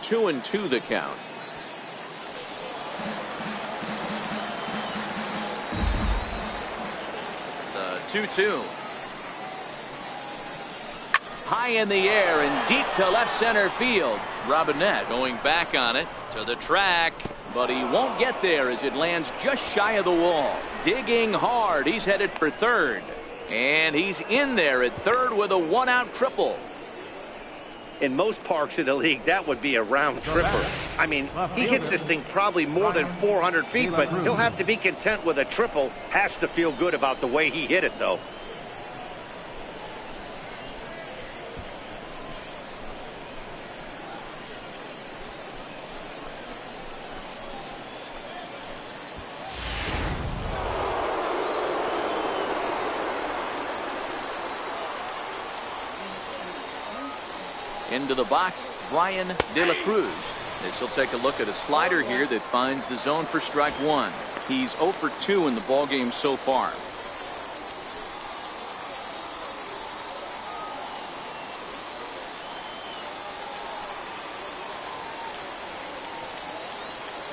2-2 the count. The 2-2. High in the air and deep to left center field. Robinette going back on it to the track, but he won't get there as it lands just shy of the wall. Digging hard. He's headed for third. And he's in there at third with a 1-out triple. In most parks in the league, that would be a round tripper. I mean, he hits this thing probably more than 400 feet, but he'll have to be content with a triple. Has to feel good about the way he hit it, though. Into the box, Brian De La Cruz. As he'll take a look at a slider here that finds the zone for strike 1. He's 0 for 2 in the ballgame so far.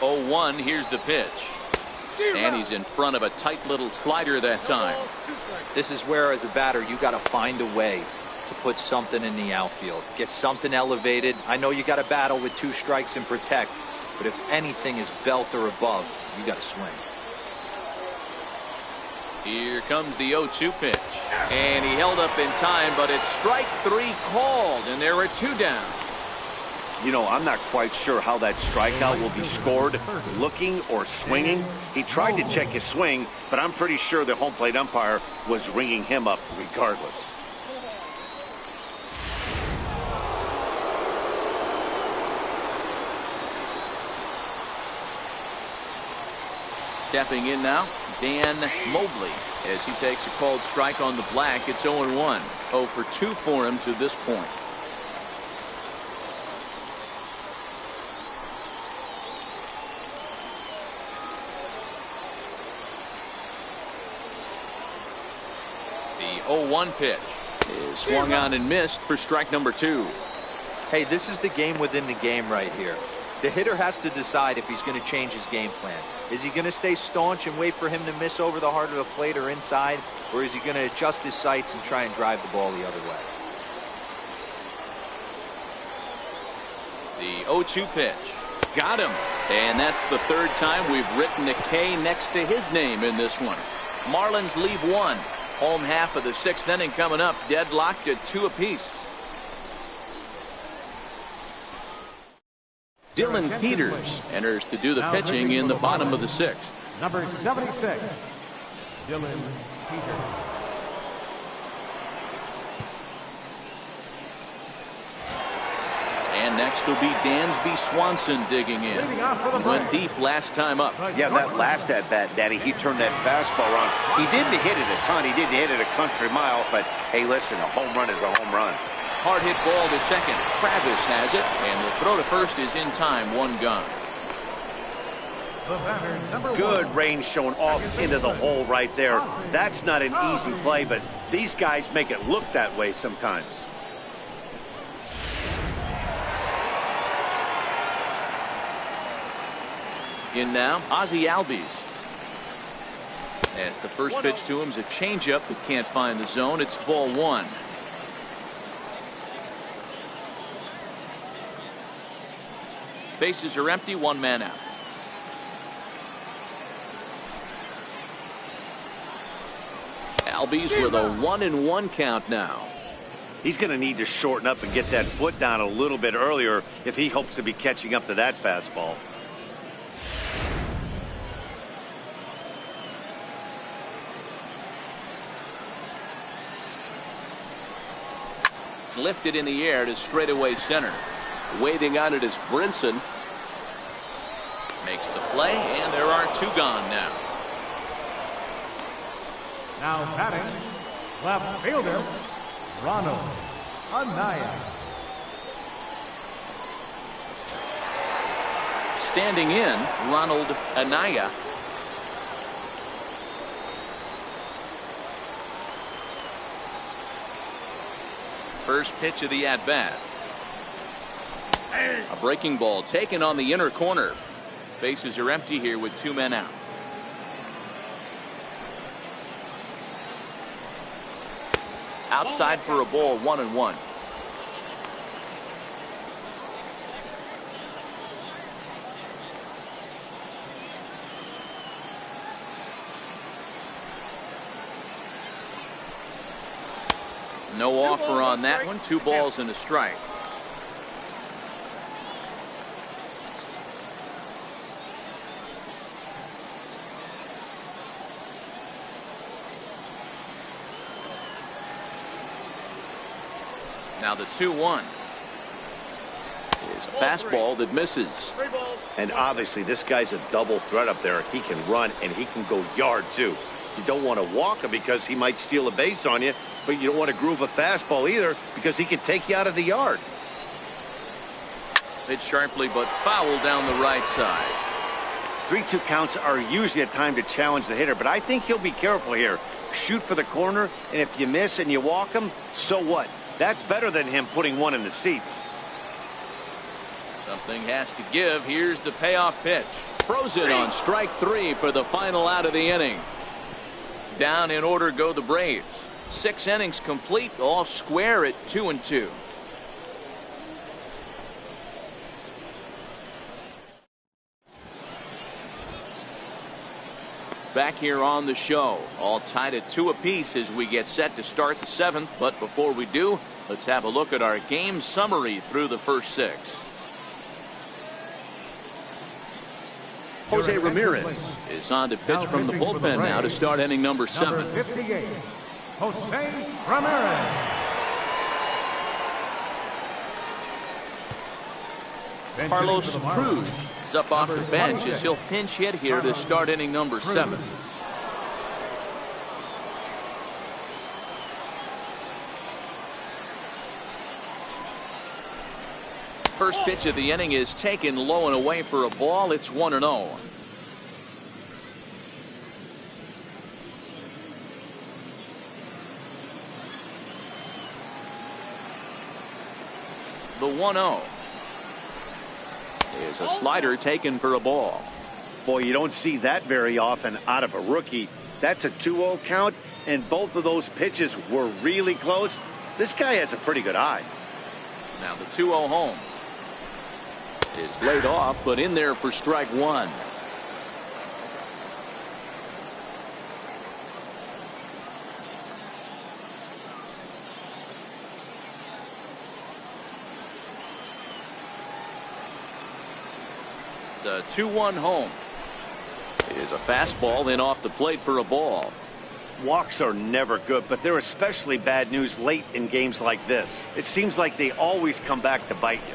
Oh, 1, here's the pitch. And he's in front of a tight little slider that time. This is where, as a batter, you got to find a way to put something in the outfield. Get something elevated. I know you got to battle with 2 strikes and protect, but if anything is belt or above, you got to swing. Here comes the 0-2 pitch. And he held up in time, but it's strike 3 called, and there are 2 down. You know, I'm not quite sure how that strikeout will be scored, looking or swinging. He tried to check his swing, but I'm pretty sure the home plate umpire was ringing him up regardless. Stepping in now, Dan Mobley, as he takes a called strike on the black. It's 0-1. 0 for 2 for him to this point. The 0-1 pitch is swung on and missed for strike number 2. Hey, this is the game within the game right here. The hitter has to decide if he's going to change his game plan. Is he going to stay staunch and wait for him to miss over the heart of the plate or inside, or is he going to adjust his sights and try and drive the ball the other way? The 0-2 pitch. Got him. And that's the 3rd time we've written a K next to his name in this one. Marlins leave 1. Home half of the 6th inning coming up. Deadlocked at 2 apiece. Dylan Peters enters to do the pitching in the bottom of the 6th. Number 76, Dylan Peters. And next will be Dansby Swanson digging in. He went deep last time up. Yeah, that last at-bat, Daddy, he turned that fastball around. He didn't hit it a ton. He didn't hit it a country mile, but hey, listen, a home run is a home run. Hard hit ball to second. Travis has it, and the throw to first is in time. 1 gone. Good range showing off into the hole right there. That's not an easy play, but these guys make it look that way sometimes. In now, Ozzie Albies. As the first pitch to him is a changeup that can't find the zone. It's ball 1. Bases are empty. 1 man out. Albies with a 1-1 count now. He's going to need to shorten up and get that foot down a little bit earlier if he hopes to be catching up to that fastball. lifted in the air to straightaway center. Waiting on it is Brinson. Makes the play, and there are 2 gone now. Now batting, left fielder, Ronald Anaya. Standing in, Ronald Anaya. First pitch of the at-bat. A breaking ball taken on the inner corner. Bases are empty here with 2 men out. Outside for a ball, 1-1. No offer on that one. 2 balls and a strike. Now the 2-1 is a fastball that misses. And obviously this guy's a double threat up there. He can run and he can go yard too. You don't want to walk him because he might steal a base on you, but you don't want to groove a fastball either because he could take you out of the yard. Hit sharply but foul down the right side. 3-2 counts are usually a time to challenge the hitter, but I think he'll be careful here. Shoot for the corner, and if you miss and you walk him, so what? That's better than him putting one in the seats. Something has to give. Here's the payoff pitch. Throws it on strike 3 for the final out of the inning. Down in order go the Braves. 6 innings complete, all square at 2-2. Back here on the show, all tied at 2 apiece as we get set to start the 7th. But before we do, let's have a look at our game summary through the first 6. Jose Ramirez is on to pitch from the bullpen now to start inning number 7. Number 58, Jose Ramirez. Carlos Cruz is up off the bench as he'll pinch hit here to start inning number 7. First pitch of the inning is taken low and away for a ball. It's 1-0. The 1-0 is a slider taken for a ball. Boy, you don't see that very often out of a rookie. That's a 2-0 count, and both of those pitches were really close. This guy has a pretty good eye. Now the 2-0 home is laid off, but in there for strike 1. The 2-1 home is a fastball in off the plate for a ball. Walks are never good, but they're especially bad news late in games like this. It seems like they always come back to bite you.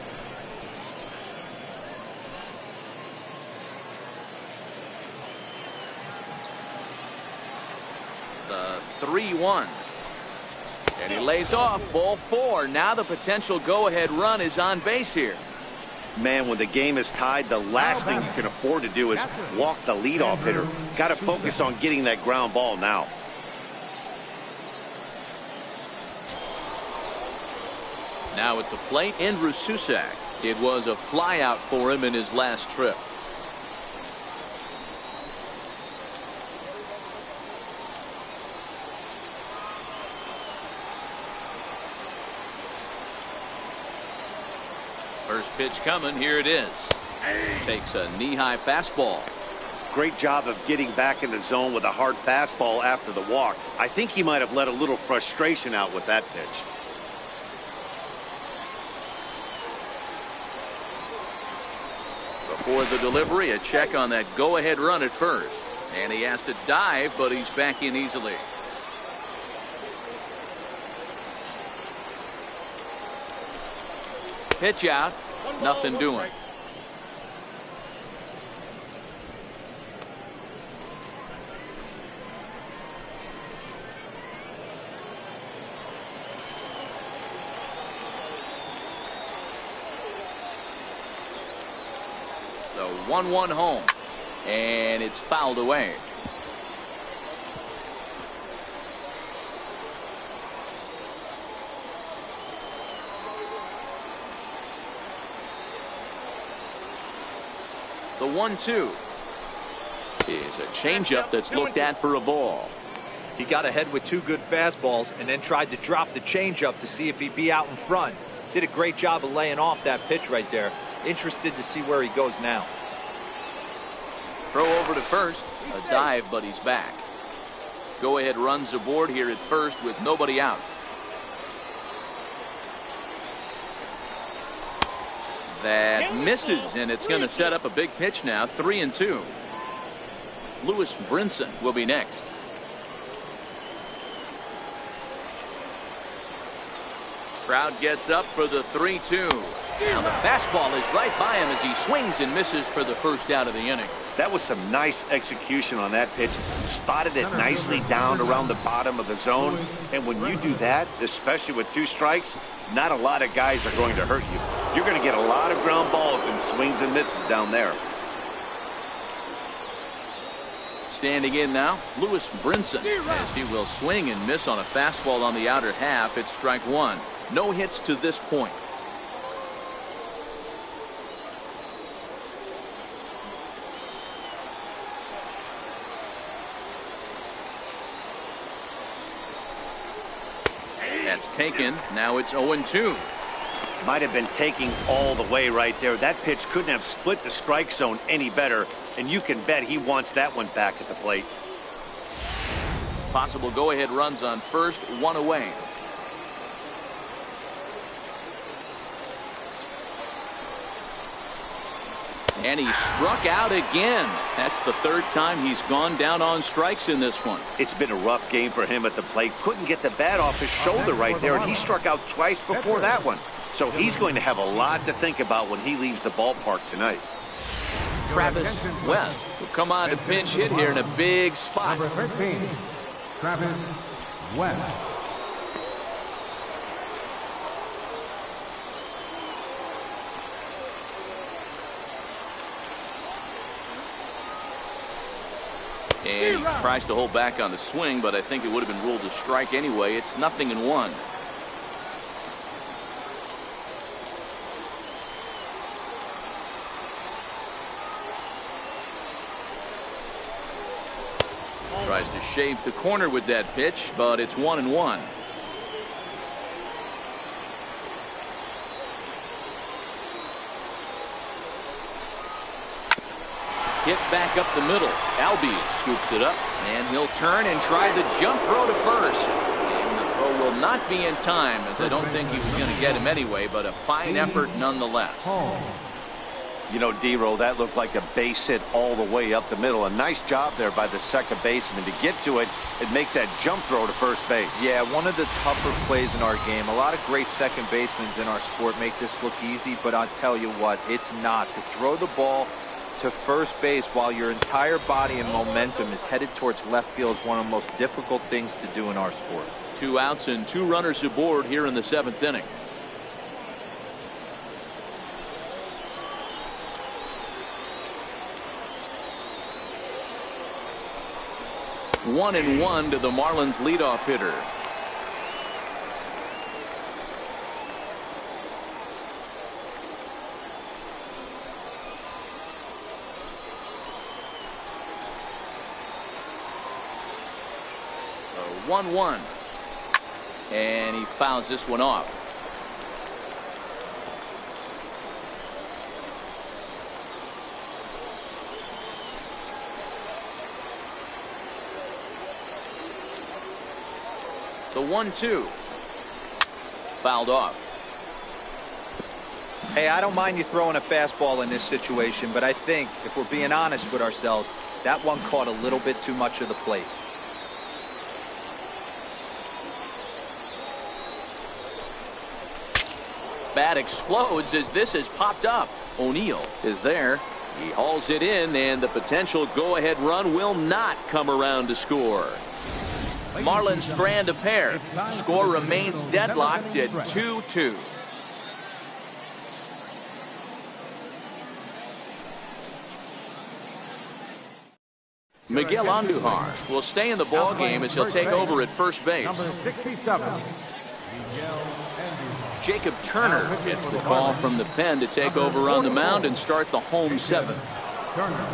The 3-1. And he lays off, ball 4. Now the potential go-ahead run is on base here. Man, when the game is tied, the last thing you can afford to do is walk the leadoff hitter. Got to focus on getting that ground ball now. Now at the plate, Andrew Susac. It was a flyout for him in his last trip. First pitch coming. Here it is. Takes a knee-high fastball. Great job of getting back in the zone with a hard fastball after the walk. I think he might have let a little frustration out with that pitch. Before the delivery, a check on that go-ahead run at first. And he has to dive, but he's back in easily. Pitch out. Nothing doing. The 1-1 home. And it's fouled away. The 1-2 is a changeup that's looked at for a ball. He got ahead with 2 good fastballs and then tried to drop the changeup to see if he'd be out in front. Did a great job of laying off that pitch right there. Interested to see where he goes now. Throw over to first. A dive, but he's back. Go ahead runs aboard here at first with nobody out. That misses, and it's going to set up a big pitch now. 3-2. Lewis Brinson will be next. Crowd gets up for the 3-2. Now the fastball is right by him as he swings and misses for the first out of the inning. That was some nice execution on that pitch. Spotted it nicely down around the bottom of the zone. And when you do that, especially with 2 strikes, not a lot of guys are going to hurt you. You're going to get a lot of ground balls and swings and misses down there. Standing in now, Lewis Brinson, as he will swing and miss on a fastball on the outer half. It's strike 1. No hits to this point. That's taken. Now it's 0-2. Might have been taking all the way right there. That pitch couldn't have split the strike zone any better, and you can bet he wants that one back at the plate. Possible go-ahead runs on first, 1 away. And he struck out again. That's the 3rd time he's gone down on strikes in this one. It's been a rough game for him at the plate. Couldn't get the bat off his shoulder right there, and he struck out twice before that one. So he's going to have a lot to think about when he leaves the ballpark tonight. Travis West will come on to pinch hit here in a big spot. Number 13, Travis West. And he tries to hold back on the swing, but I think it would have been ruled a strike anyway. It's 0-1. Tries to shave the corner with that pitch, but it's 1-1. Hit back up the middle. Albies scoops it up, and he'll turn and try the jump throw to first. And the throw will not be in time, as I don't think he was going to get him anyway, but a fine effort nonetheless. You know, D-Roll, that looked like a base hit all the way up the middle. A nice job there by the second baseman to get to it and make that jump throw to first base. Yeah, one of the tougher plays in our game. A lot of great second basemen in our sport make this look easy, but I'll tell you what, it's not. To throw the ball to first base while your entire body and momentum is headed towards left field is one of the most difficult things to do in our sport. 2 outs and 2 runners aboard here in the 7th inning. One and 1 to the Marlins leadoff hitter. So 1-1. And he fouls this one off. The 1-2. Fouled off. Hey, I don't mind you throwing a fastball in this situation, but I think if we're being honest with ourselves, that one caught a little bit too much of the plate. bat explodes as this is popped up. O'Neill is there. He hauls it in, and the potential go-ahead run will not come around to score. Marlins strand a pair. Score remains deadlocked at 2-2. Miguel Andujar will stay in the ball game as he'll take over at first base. Number 67, Miguel Andujar. Jacob Turner gets the call from the pen to take over on the mound and start the home seventh. Turner.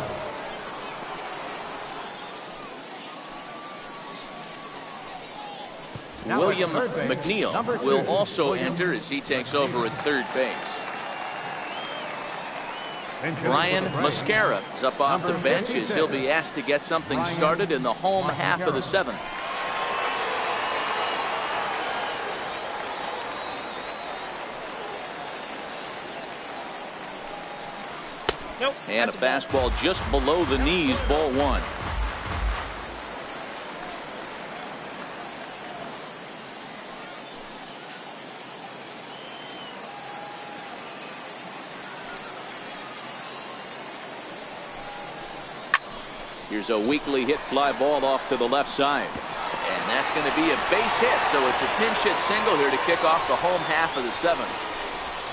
William McNeil will also enter as he takes over at third base. Brian Mascara is up off the bench as he'll be asked to get something started in the home half of the seventh. Nope. And a fastball just below the knees, ball one. Here's a weakly hit fly ball off to the left side. And that's going to be a base hit, so it's a pinch hit single here to kick off the home half of the seventh.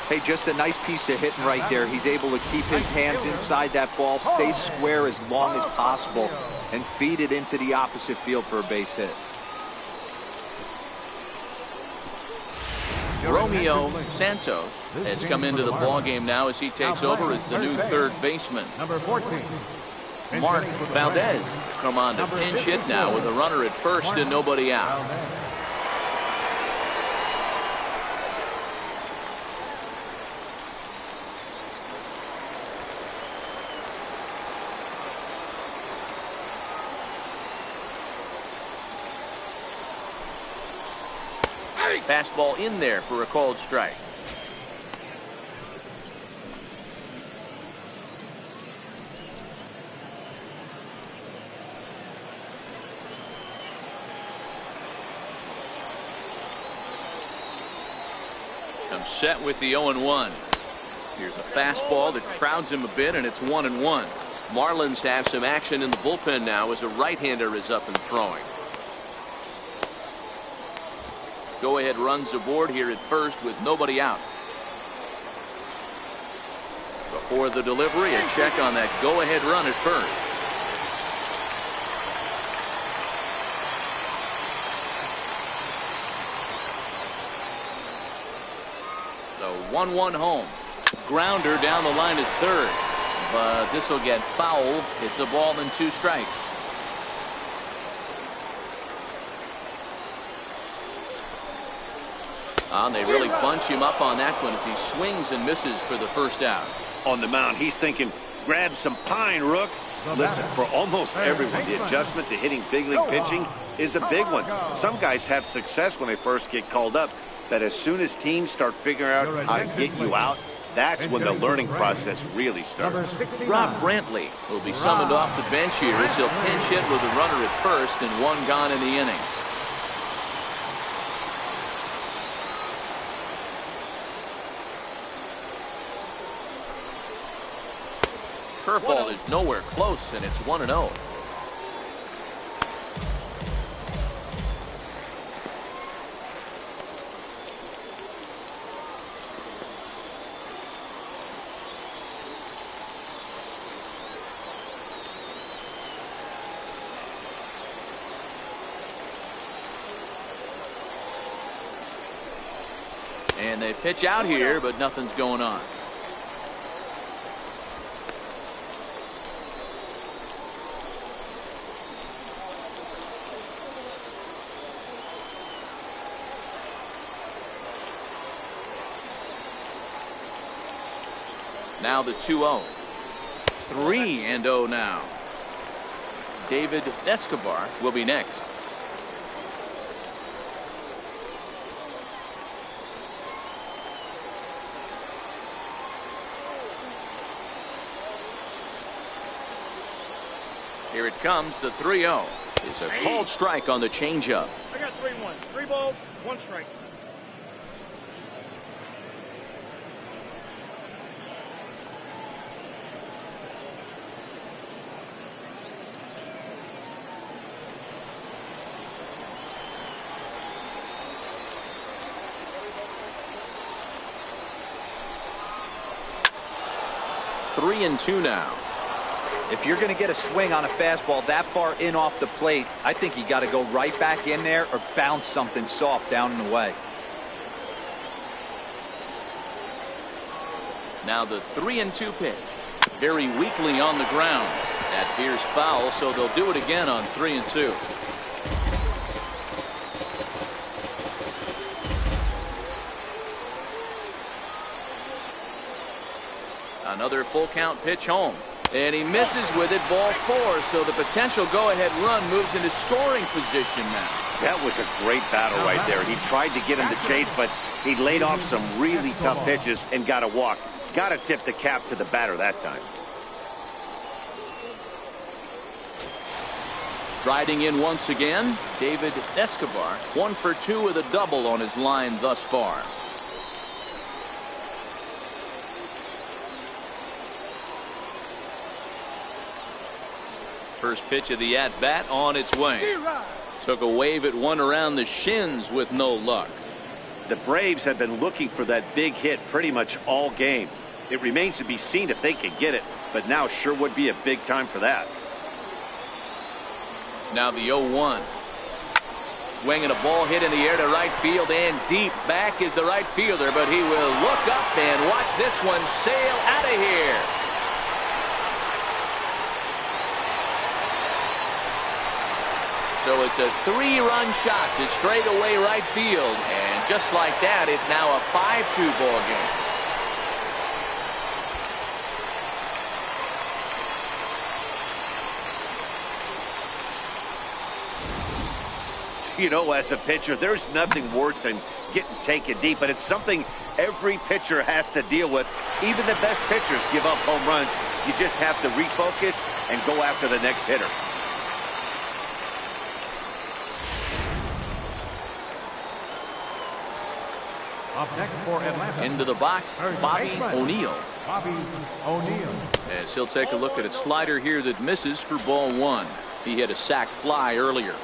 Hey, just a nice piece of hitting right there. He's able to keep his hands inside that ball, stay square as long as possible, and feed it into the opposite field for a base hit. Romeo Santos has come into the ball game now as he takes over as the new third baseman. Number 14. Mark Valdez come on to pinch hit now with a runner at first and nobody out. Fastball in there for a called strike. I'm set with the 0-1. Here's a fastball that crowds him a bit, and it's 1-1. Marlins have some action in the bullpen now as a right-hander is up and throwing. Go-ahead runs aboard here at first with nobody out. Before the delivery, a check on that go-ahead run at first. The 1-1 home. Grounder down the line at third. But this will get foul. It's a ball and 2 strikes. They really bunch him up on that one as he swings and misses for the first out. On the mound, he's thinking, grab some pine, Rook. Listen, for almost everyone, the adjustment to hitting big league pitching is a big one. Some guys have success when they first get called up, but as soon as teams start figuring out how to get you out, that's when the learning process really starts. Rob Brantley will be summoned off the bench here as he'll pinch hit with a runner at first and 1 gone in the inning. Curveball is nowhere close, and it's 1-0. And they pitch out here, but nothing's going on. Now the 2-0. 3-0 now. David Escobar will be next. Here it comes, the 3-0. Is a called strike on the changeup. I got 3-1. 3 balls, 1 strike. 3-2 now. If you're going to get a swing on a fastball that far in off the plate, I think you got to go right back in there or bounce something soft down and away. Now the 3-2 pitch. Very weakly on the ground. That veers foul, so they'll do it again on 3-2. Another full count pitch home. And he misses with it, ball 4. So the potential go-ahead run moves into scoring position now. That was a great battle right there. He tried to get him to chase, but he laid off some really tough pitches and got a walk. Got to tip the cap to the batter that time. Riding in once again, David Escobar. 1 for 2 with a double on his line thus far. First pitch of the at-bat on its way. Took a wave at one around the shins with no luck. The Braves have been looking for that big hit pretty much all game. It remains to be seen if they can get it, but now sure would be a big time for that. Now the 0-1. Swinging a ball hit in the air to right field and deep. Back is the right fielder, but he will look up and watch this one sail out of here. So it's a 3-run shot to straightaway right field, and just like that, it's now a 5-2 ball game. You know, as a pitcher, there's nothing worse than getting taken deep, but it's something every pitcher has to deal with. Even the best pitchers give up home runs. You just have to refocus and go after the next hitter. Up next for Atlanta. Into the box, Bobby O'Neill. Bobby O'Neill. As he'll take a look at a slider here that misses for ball 1. He hit a sac fly earlier.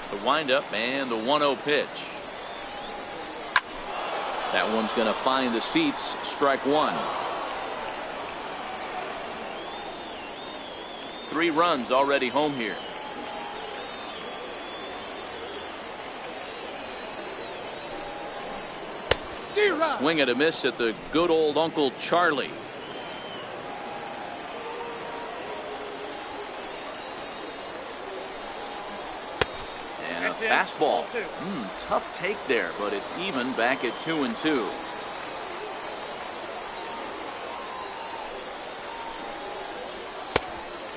The windup and the 1-0 pitch. That one's going to find the seats. Strike 1. 3 runs already home here. Swing and a miss at the good old Uncle Charlie. And a fastball. Tough take there, but it's even back at 2-2.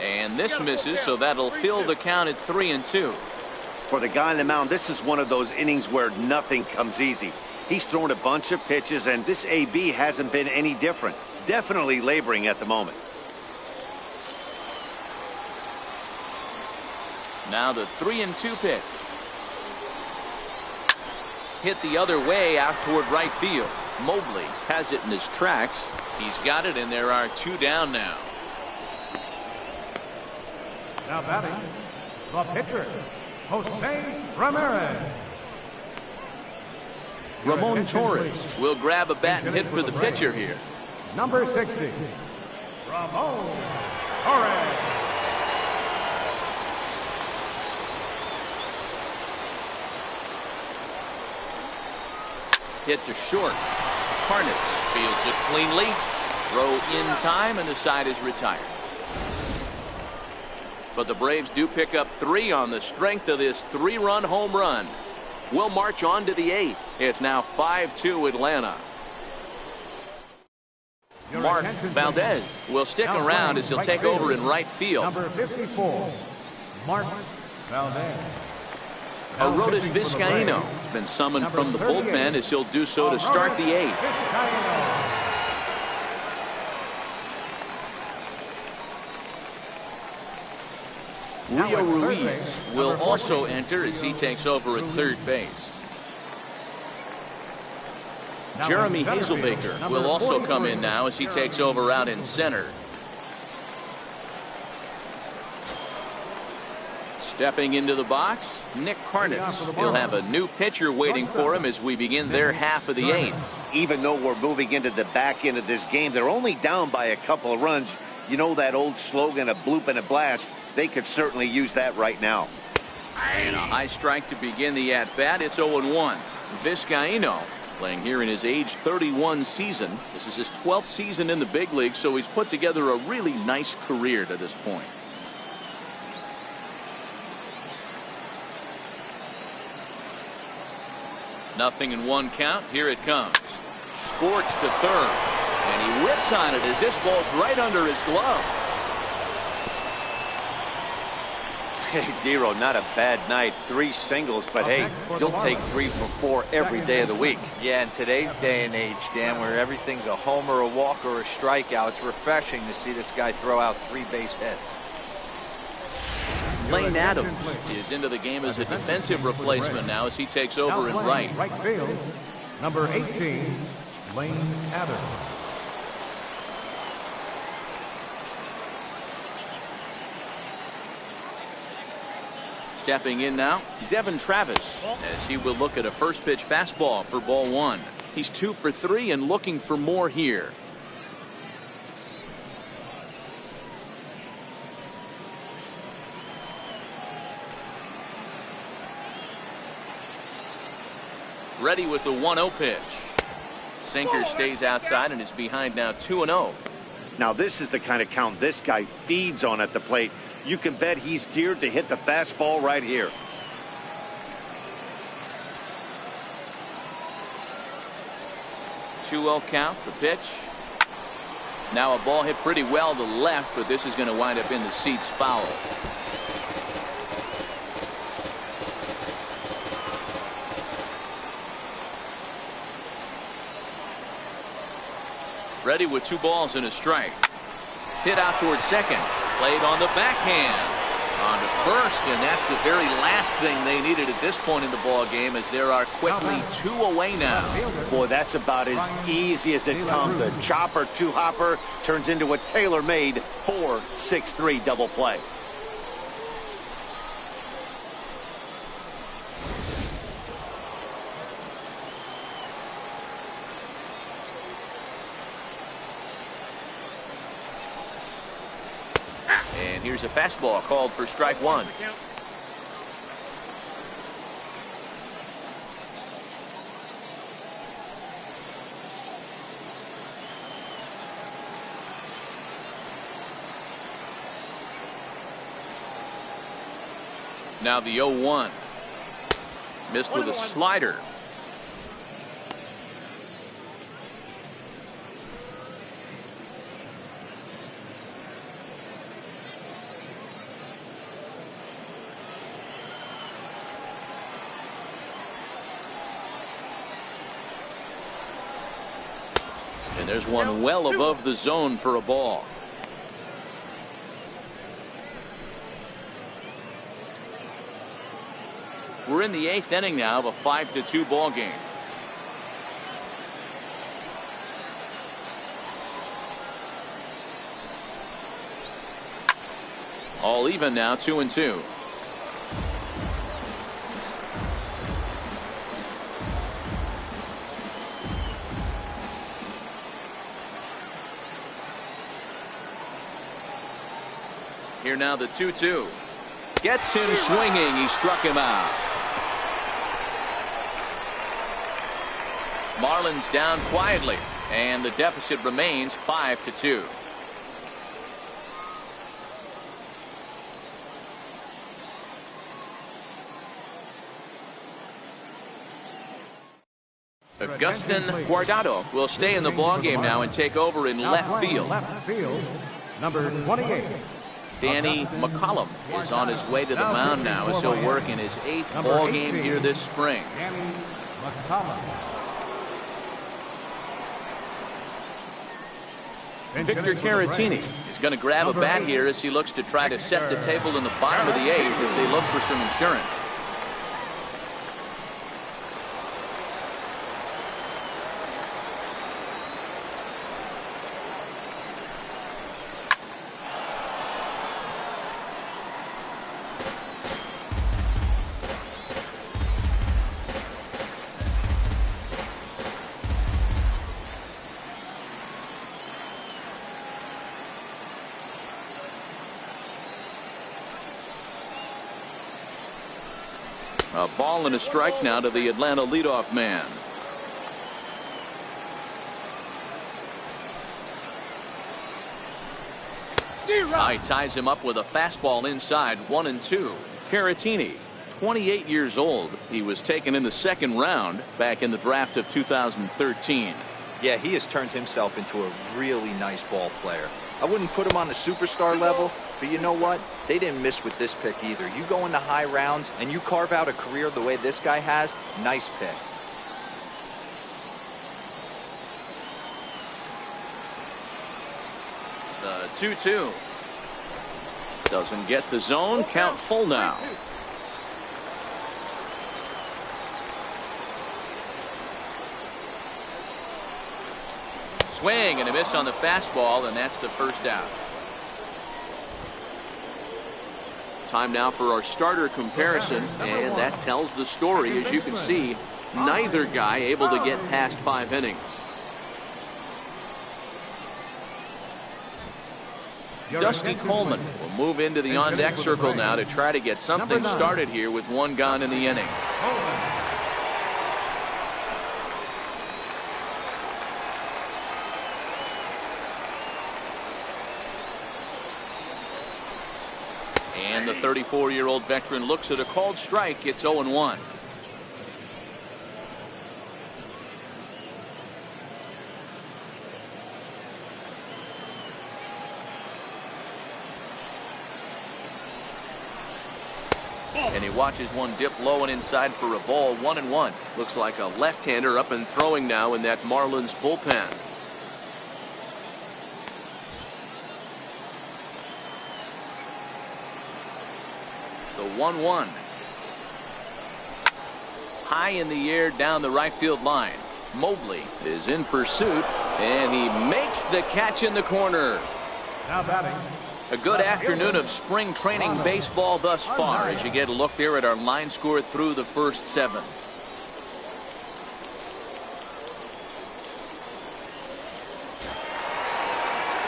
And this misses, so that'll fill the count at 3-2. For the guy on the mound, this is one of those innings where nothing comes easy. He's thrown a bunch of pitches, and this AB hasn't been any different. Definitely laboring at the moment. Now the 3-2 pitch. Hit the other way out toward right field. Mobley has it in his tracks. He's got it, and there are 2 down now. Now batting, the pitcher, Jose Ramirez. Ramon Torres will grab a bat and hit for the pitcher here. Number 60, Ramon Torres. Hit to short. Harness fields it cleanly. Throw in time, and the side is retired. But the Braves do pick up 3 on the strength of this 3-run home run. We'll march on to the 8th. It's now 5-2 Atlanta. Mark Valdez will stick around as he'll take over in right field. Number 54, Mark Valdez. Arodys Vizcaíno has been summoned from the bullpen as he'll do so to start the 8th. Rio Ruiz will also enter as he takes over at third base. Jeremy Hazelbaker will also come in now as he takes over out in center. Stepping into the box, Nick Carnitz. He'll have a new pitcher waiting for him as we begin their half of the 8th. Even though we're moving into the back end of this game, they're only down by a couple of runs. You know that old slogan, a bloop and a blast? They could certainly use that right now. And a high strike to begin the at-bat. It's 0-1. Vizcaíno playing here in his age 31 season. This is his 12th season in the big league, so he's put together a really nice career to this point. Nothing in 1 count. Here it comes. Scorched to third. And he whips on it as this ball's right under his glove. Hey, Dero, not a bad night. 3 singles, but hey, you'll take 3 for 4 every day of the week. Yeah, in today's day and age, Dan, where everything's a homer, a walk, or a strikeout, it's refreshing to see this guy throw out 3 base hits. Lane Adams is into the game as a defensive replacement now as he takes over in right. Right field, number 18, Lane Adams. Stepping in now, Devin Travis, as he will look at a first pitch fastball for ball 1. He's 2 for 3 and looking for more here. Ready with the 1-0 pitch. Sinker stays outside and is behind now 2-0. Now this is the kind of count this guy feeds on at the plate. You can bet he's geared to hit the fastball right here. Two-0 count, the pitch. Now a ball hit pretty well to left, but this is going to wind up in the seats foul. Ready with 2 balls and a strike. Hit out towards second. Played on the backhand. On to first, and that's the very last thing they needed at this point in the ball game, as there are quickly 2 away now. Boy, that's about as easy as it comes. A chopper 2-hopper turns into a tailor-made 4-6-3 double play. And here's a fastball called for strike 1. Now the 0-1. Missed with a slider. And there's one well above the zone for a ball. We're in the 8th inning now of a 5-2 ball game. All even now, 2-2. Here now the 2-2. Gets him swinging. He struck him out. Marlins down quietly, and the deficit remains 5-2. Agustin Guardado will stay in the ballgame now and take over in left field. Left field, number 28. Danny McCollum is on his way to the mound now as he'll work in his 8th ball game here this spring. Danny McCollum. Victor Caratini is going to grab a bat here as he looks to try to set the table in the bottom of the 8th as they look for some insurance. A ball and a strike now to the Atlanta leadoff man. He ties him up with a fastball inside, 1-2. Caratini, 28 years old. He was taken in the second round back in the draft of 2013. Yeah, he has turned himself into a really nice ball player. I wouldn't put him on the superstar level, but you know what? They didn't miss with this pick either. You go into high rounds and you carve out a career the way this guy has, nice pick. The 2-2. Doesn't get the zone. Count full now. Swing and a miss on the fastball, and that's the first out. Time now for our starter comparison, and that tells the story. As you can see, neither guy able to get past 5 innings. Dusty Coleman will move into the on-deck circle now to try to get something started here with 1 gone in the inning. And the 34-year-old veteran looks at a called strike. It's 0-1. And he watches one dip low and inside for a ball. 1-1. Looks like a left-hander up and throwing now in that Marlins bullpen. The 1-1. High in the air down the right field line. Mobley is in pursuit, and he makes the catch in the corner. Now batting. A good afternoon of spring training baseball thus far as you get a look there at our line score through the first 7.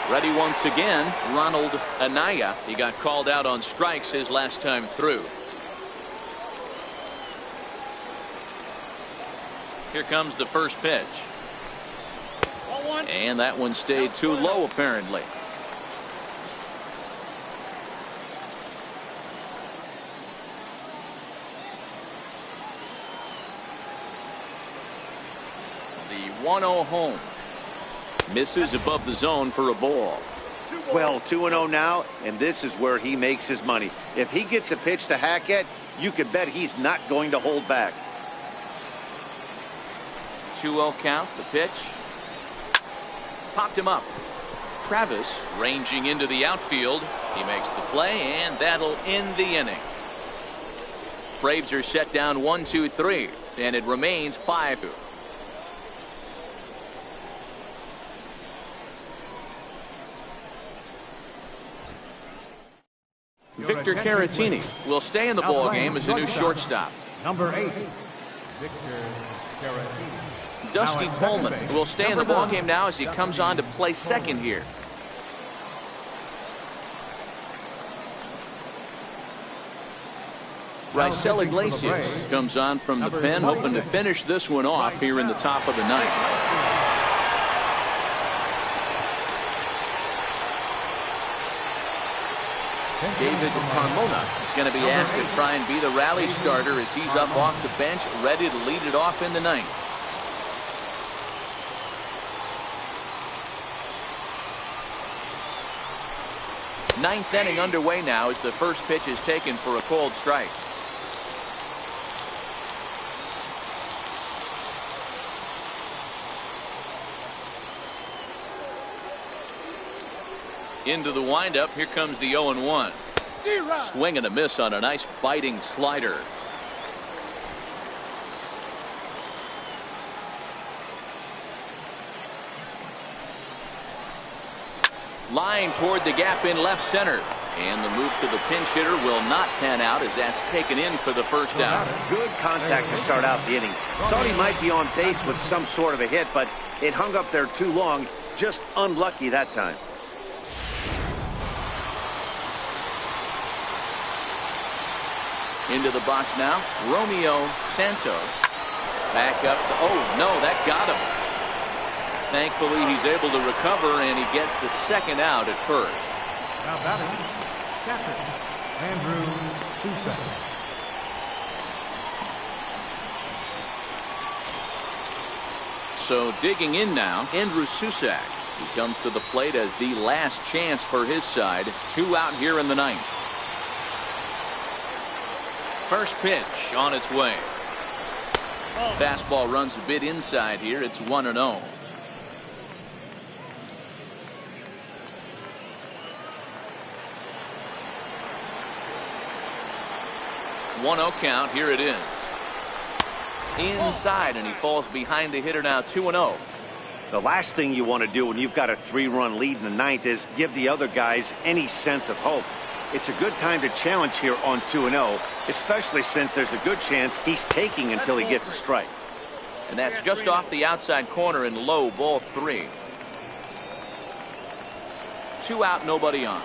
Ready once again, Ronald Anaya. He got called out on strikes his last time through. Here comes the first pitch. And that one stayed too low apparently. The 1-0 home. Misses above the zone for a ball. Well, 2-0 now, and this is where he makes his money. If he gets a pitch to hack at, you could bet he's not going to hold back. 2-0 count. The pitch. Popped him up. Travis ranging into the outfield. He makes the play, and that'll end the inning. Braves are set down 1-2-3, and it remains 5-2. Victor Caratini will stay in the ball game as a new shortstop. Number 8, Victor Caratini. Dusty Coleman will stay in the ball game now as he comes on to play second here. Raisel Iglesias comes on from the pen, hoping to finish this one off here in the top of the ninth. David Carmona is going to be asked to try and be the rally starter as he's up off the bench, ready to lead it off in the ninth. Ninth inning underway now as the first pitch is taken for a cold strike. Into the windup. Here comes the 0-1. Swing and a miss on a nice biting slider. Line toward the gap in left center. And the move to the pinch hitter will not pan out as that's taken in for the first out. Good contact to start out the inning. Thought he might be on base with some sort of a hit, but it hung up there too long. Just unlucky that time. Into the box now, Romeo Santos. Back up. Oh, no, that got him. Thankfully, he's able to recover, and he gets the second out at first. Now batting, catcher, Andrew Susak. So digging in now, Andrew Susak. He comes to the plate as the last chance for his side. 2 out here in the ninth. First pitch on its way. Fastball runs a bit inside here. It's 1-0. 1-0 count. Here it is. Inside, and he falls behind the hitter now. 2-0. The last thing you want to do when you've got a 3-run lead in the ninth is give the other guys any sense of hope. It's a good time to challenge here on 2-0, especially since there's a good chance he's taking until he gets a strike. And that's just off the outside corner and low, ball 3. 2 out, nobody on.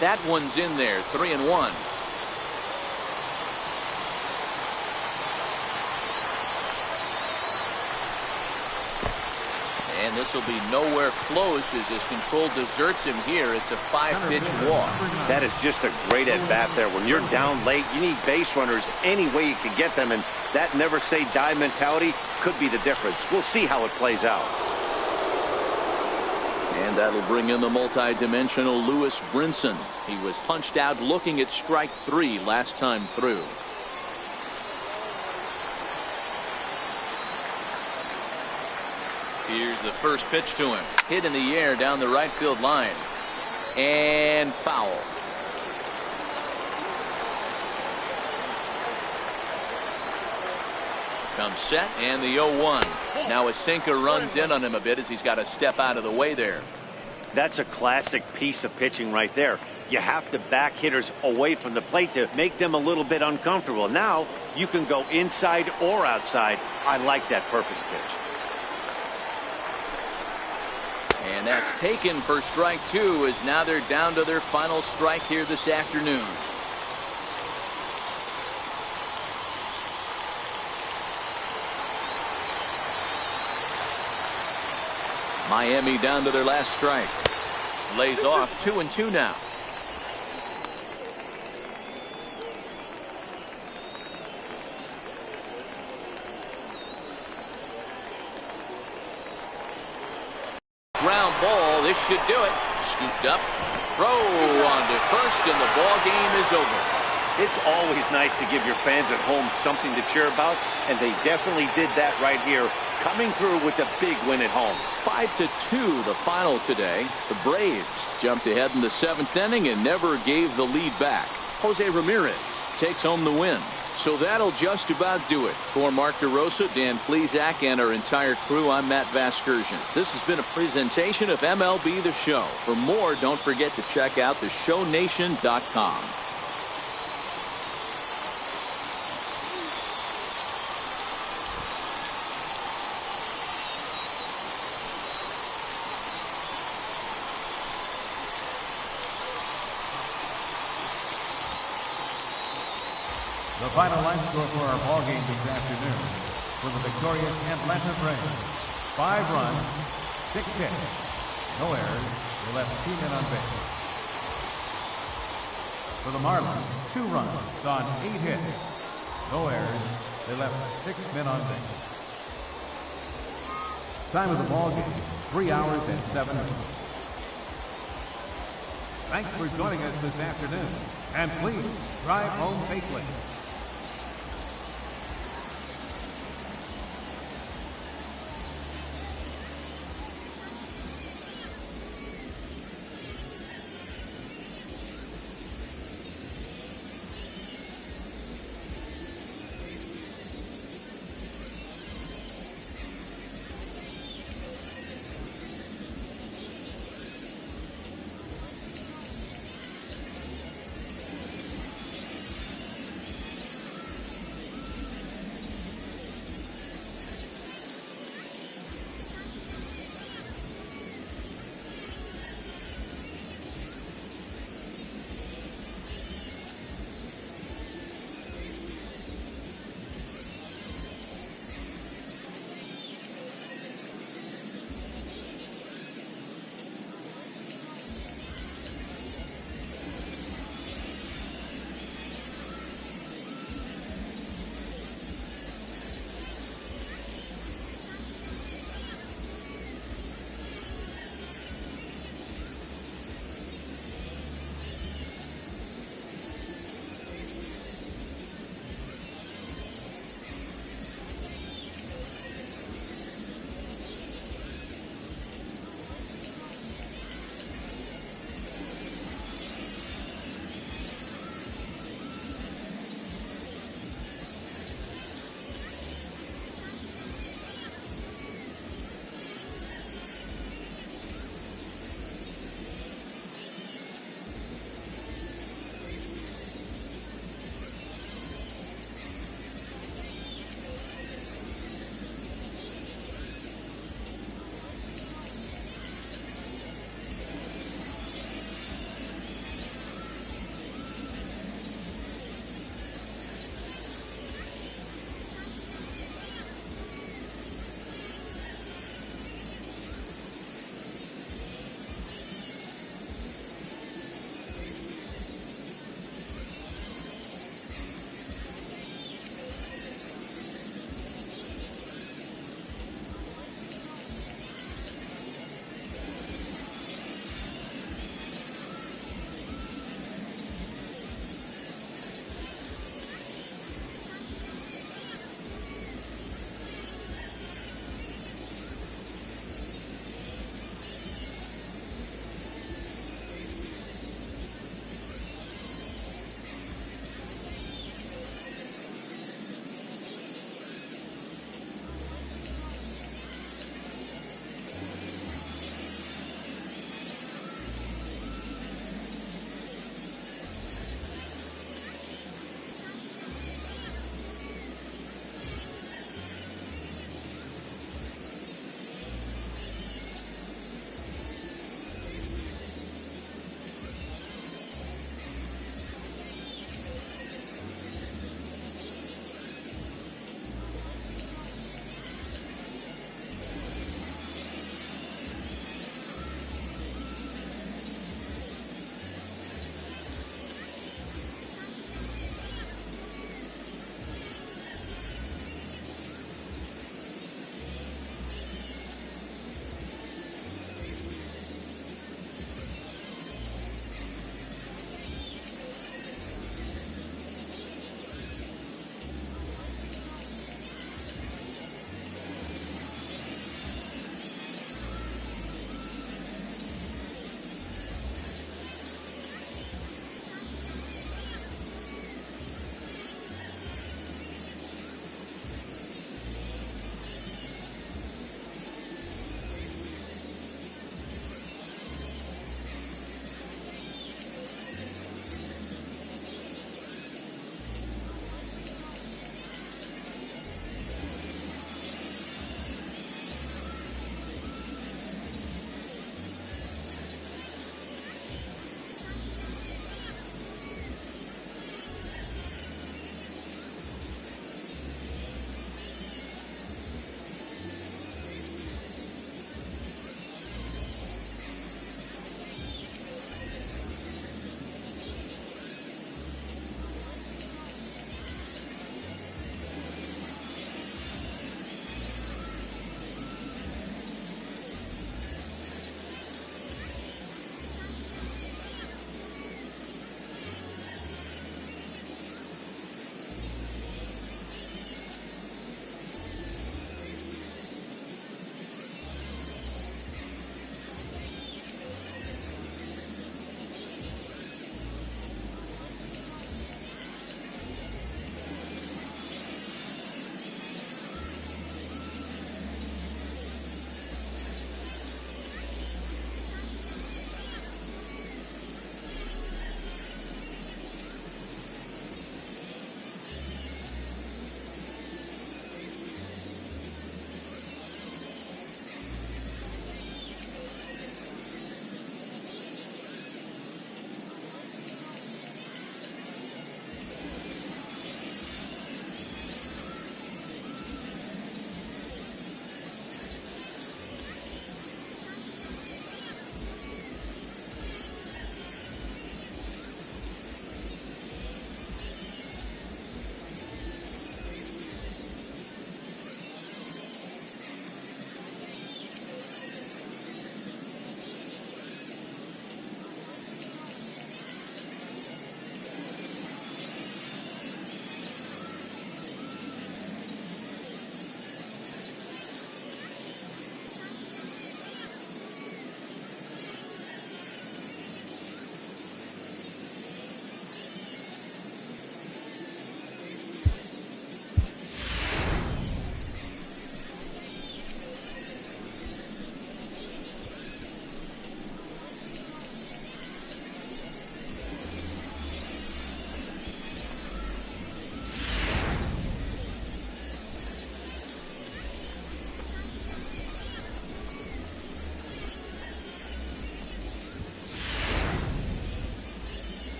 That one's in there. 3-1. And this will be nowhere close as his control deserts him here. It's a 5-pitch walk. That is just a great at-bat there. When you're down late, you need base runners any way you can get them, and that never say die mentality could be the difference. We'll see how it plays out. And that'll bring in the multi-dimensional Lewis Brinson. He was punched out looking at strike 3 last time through. Here's the first pitch to him. Hit in the air down the right field line. And foul. Comes set, and the 0-1. Now a sinker runs in on him a bit as he's got to step out of the way there. That's a classic piece of pitching right there. You have to back hitters away from the plate to make them a little bit uncomfortable. Now you can go inside or outside. I like that purpose pitch. And that's taken for strike 2, as now they're down to their final strike here this afternoon. Miami down to their last strike. Lays off. 2-2 now. Ground ball. This should do it. Scooped up. Throw on to first, and the ball game is over. It's always nice to give your fans at home something to cheer about, and they definitely did that right here, coming through with a big win at home. 5-2 the final today. The Braves jumped ahead in the 7th inning and never gave the lead back. Jose Ramirez takes home the win. So that'll just about do it. For Mark DeRosa, Dan Plesac, and our entire crew, I'm Matt Vasgersian. This has been a presentation of MLB The Show. For more, don't forget to check out theshownation.com. The final line score for our ball game this afternoon for the victorious Atlanta Braves: 5 runs, 6 hits, no errors. They left 2 men on base. For the Marlins, 2 runs on 8 hits, no errors. They left 6 men on base. Time of the ball game: 3 hours and 7 minutes. Thanks for joining us this afternoon, and please drive home safely.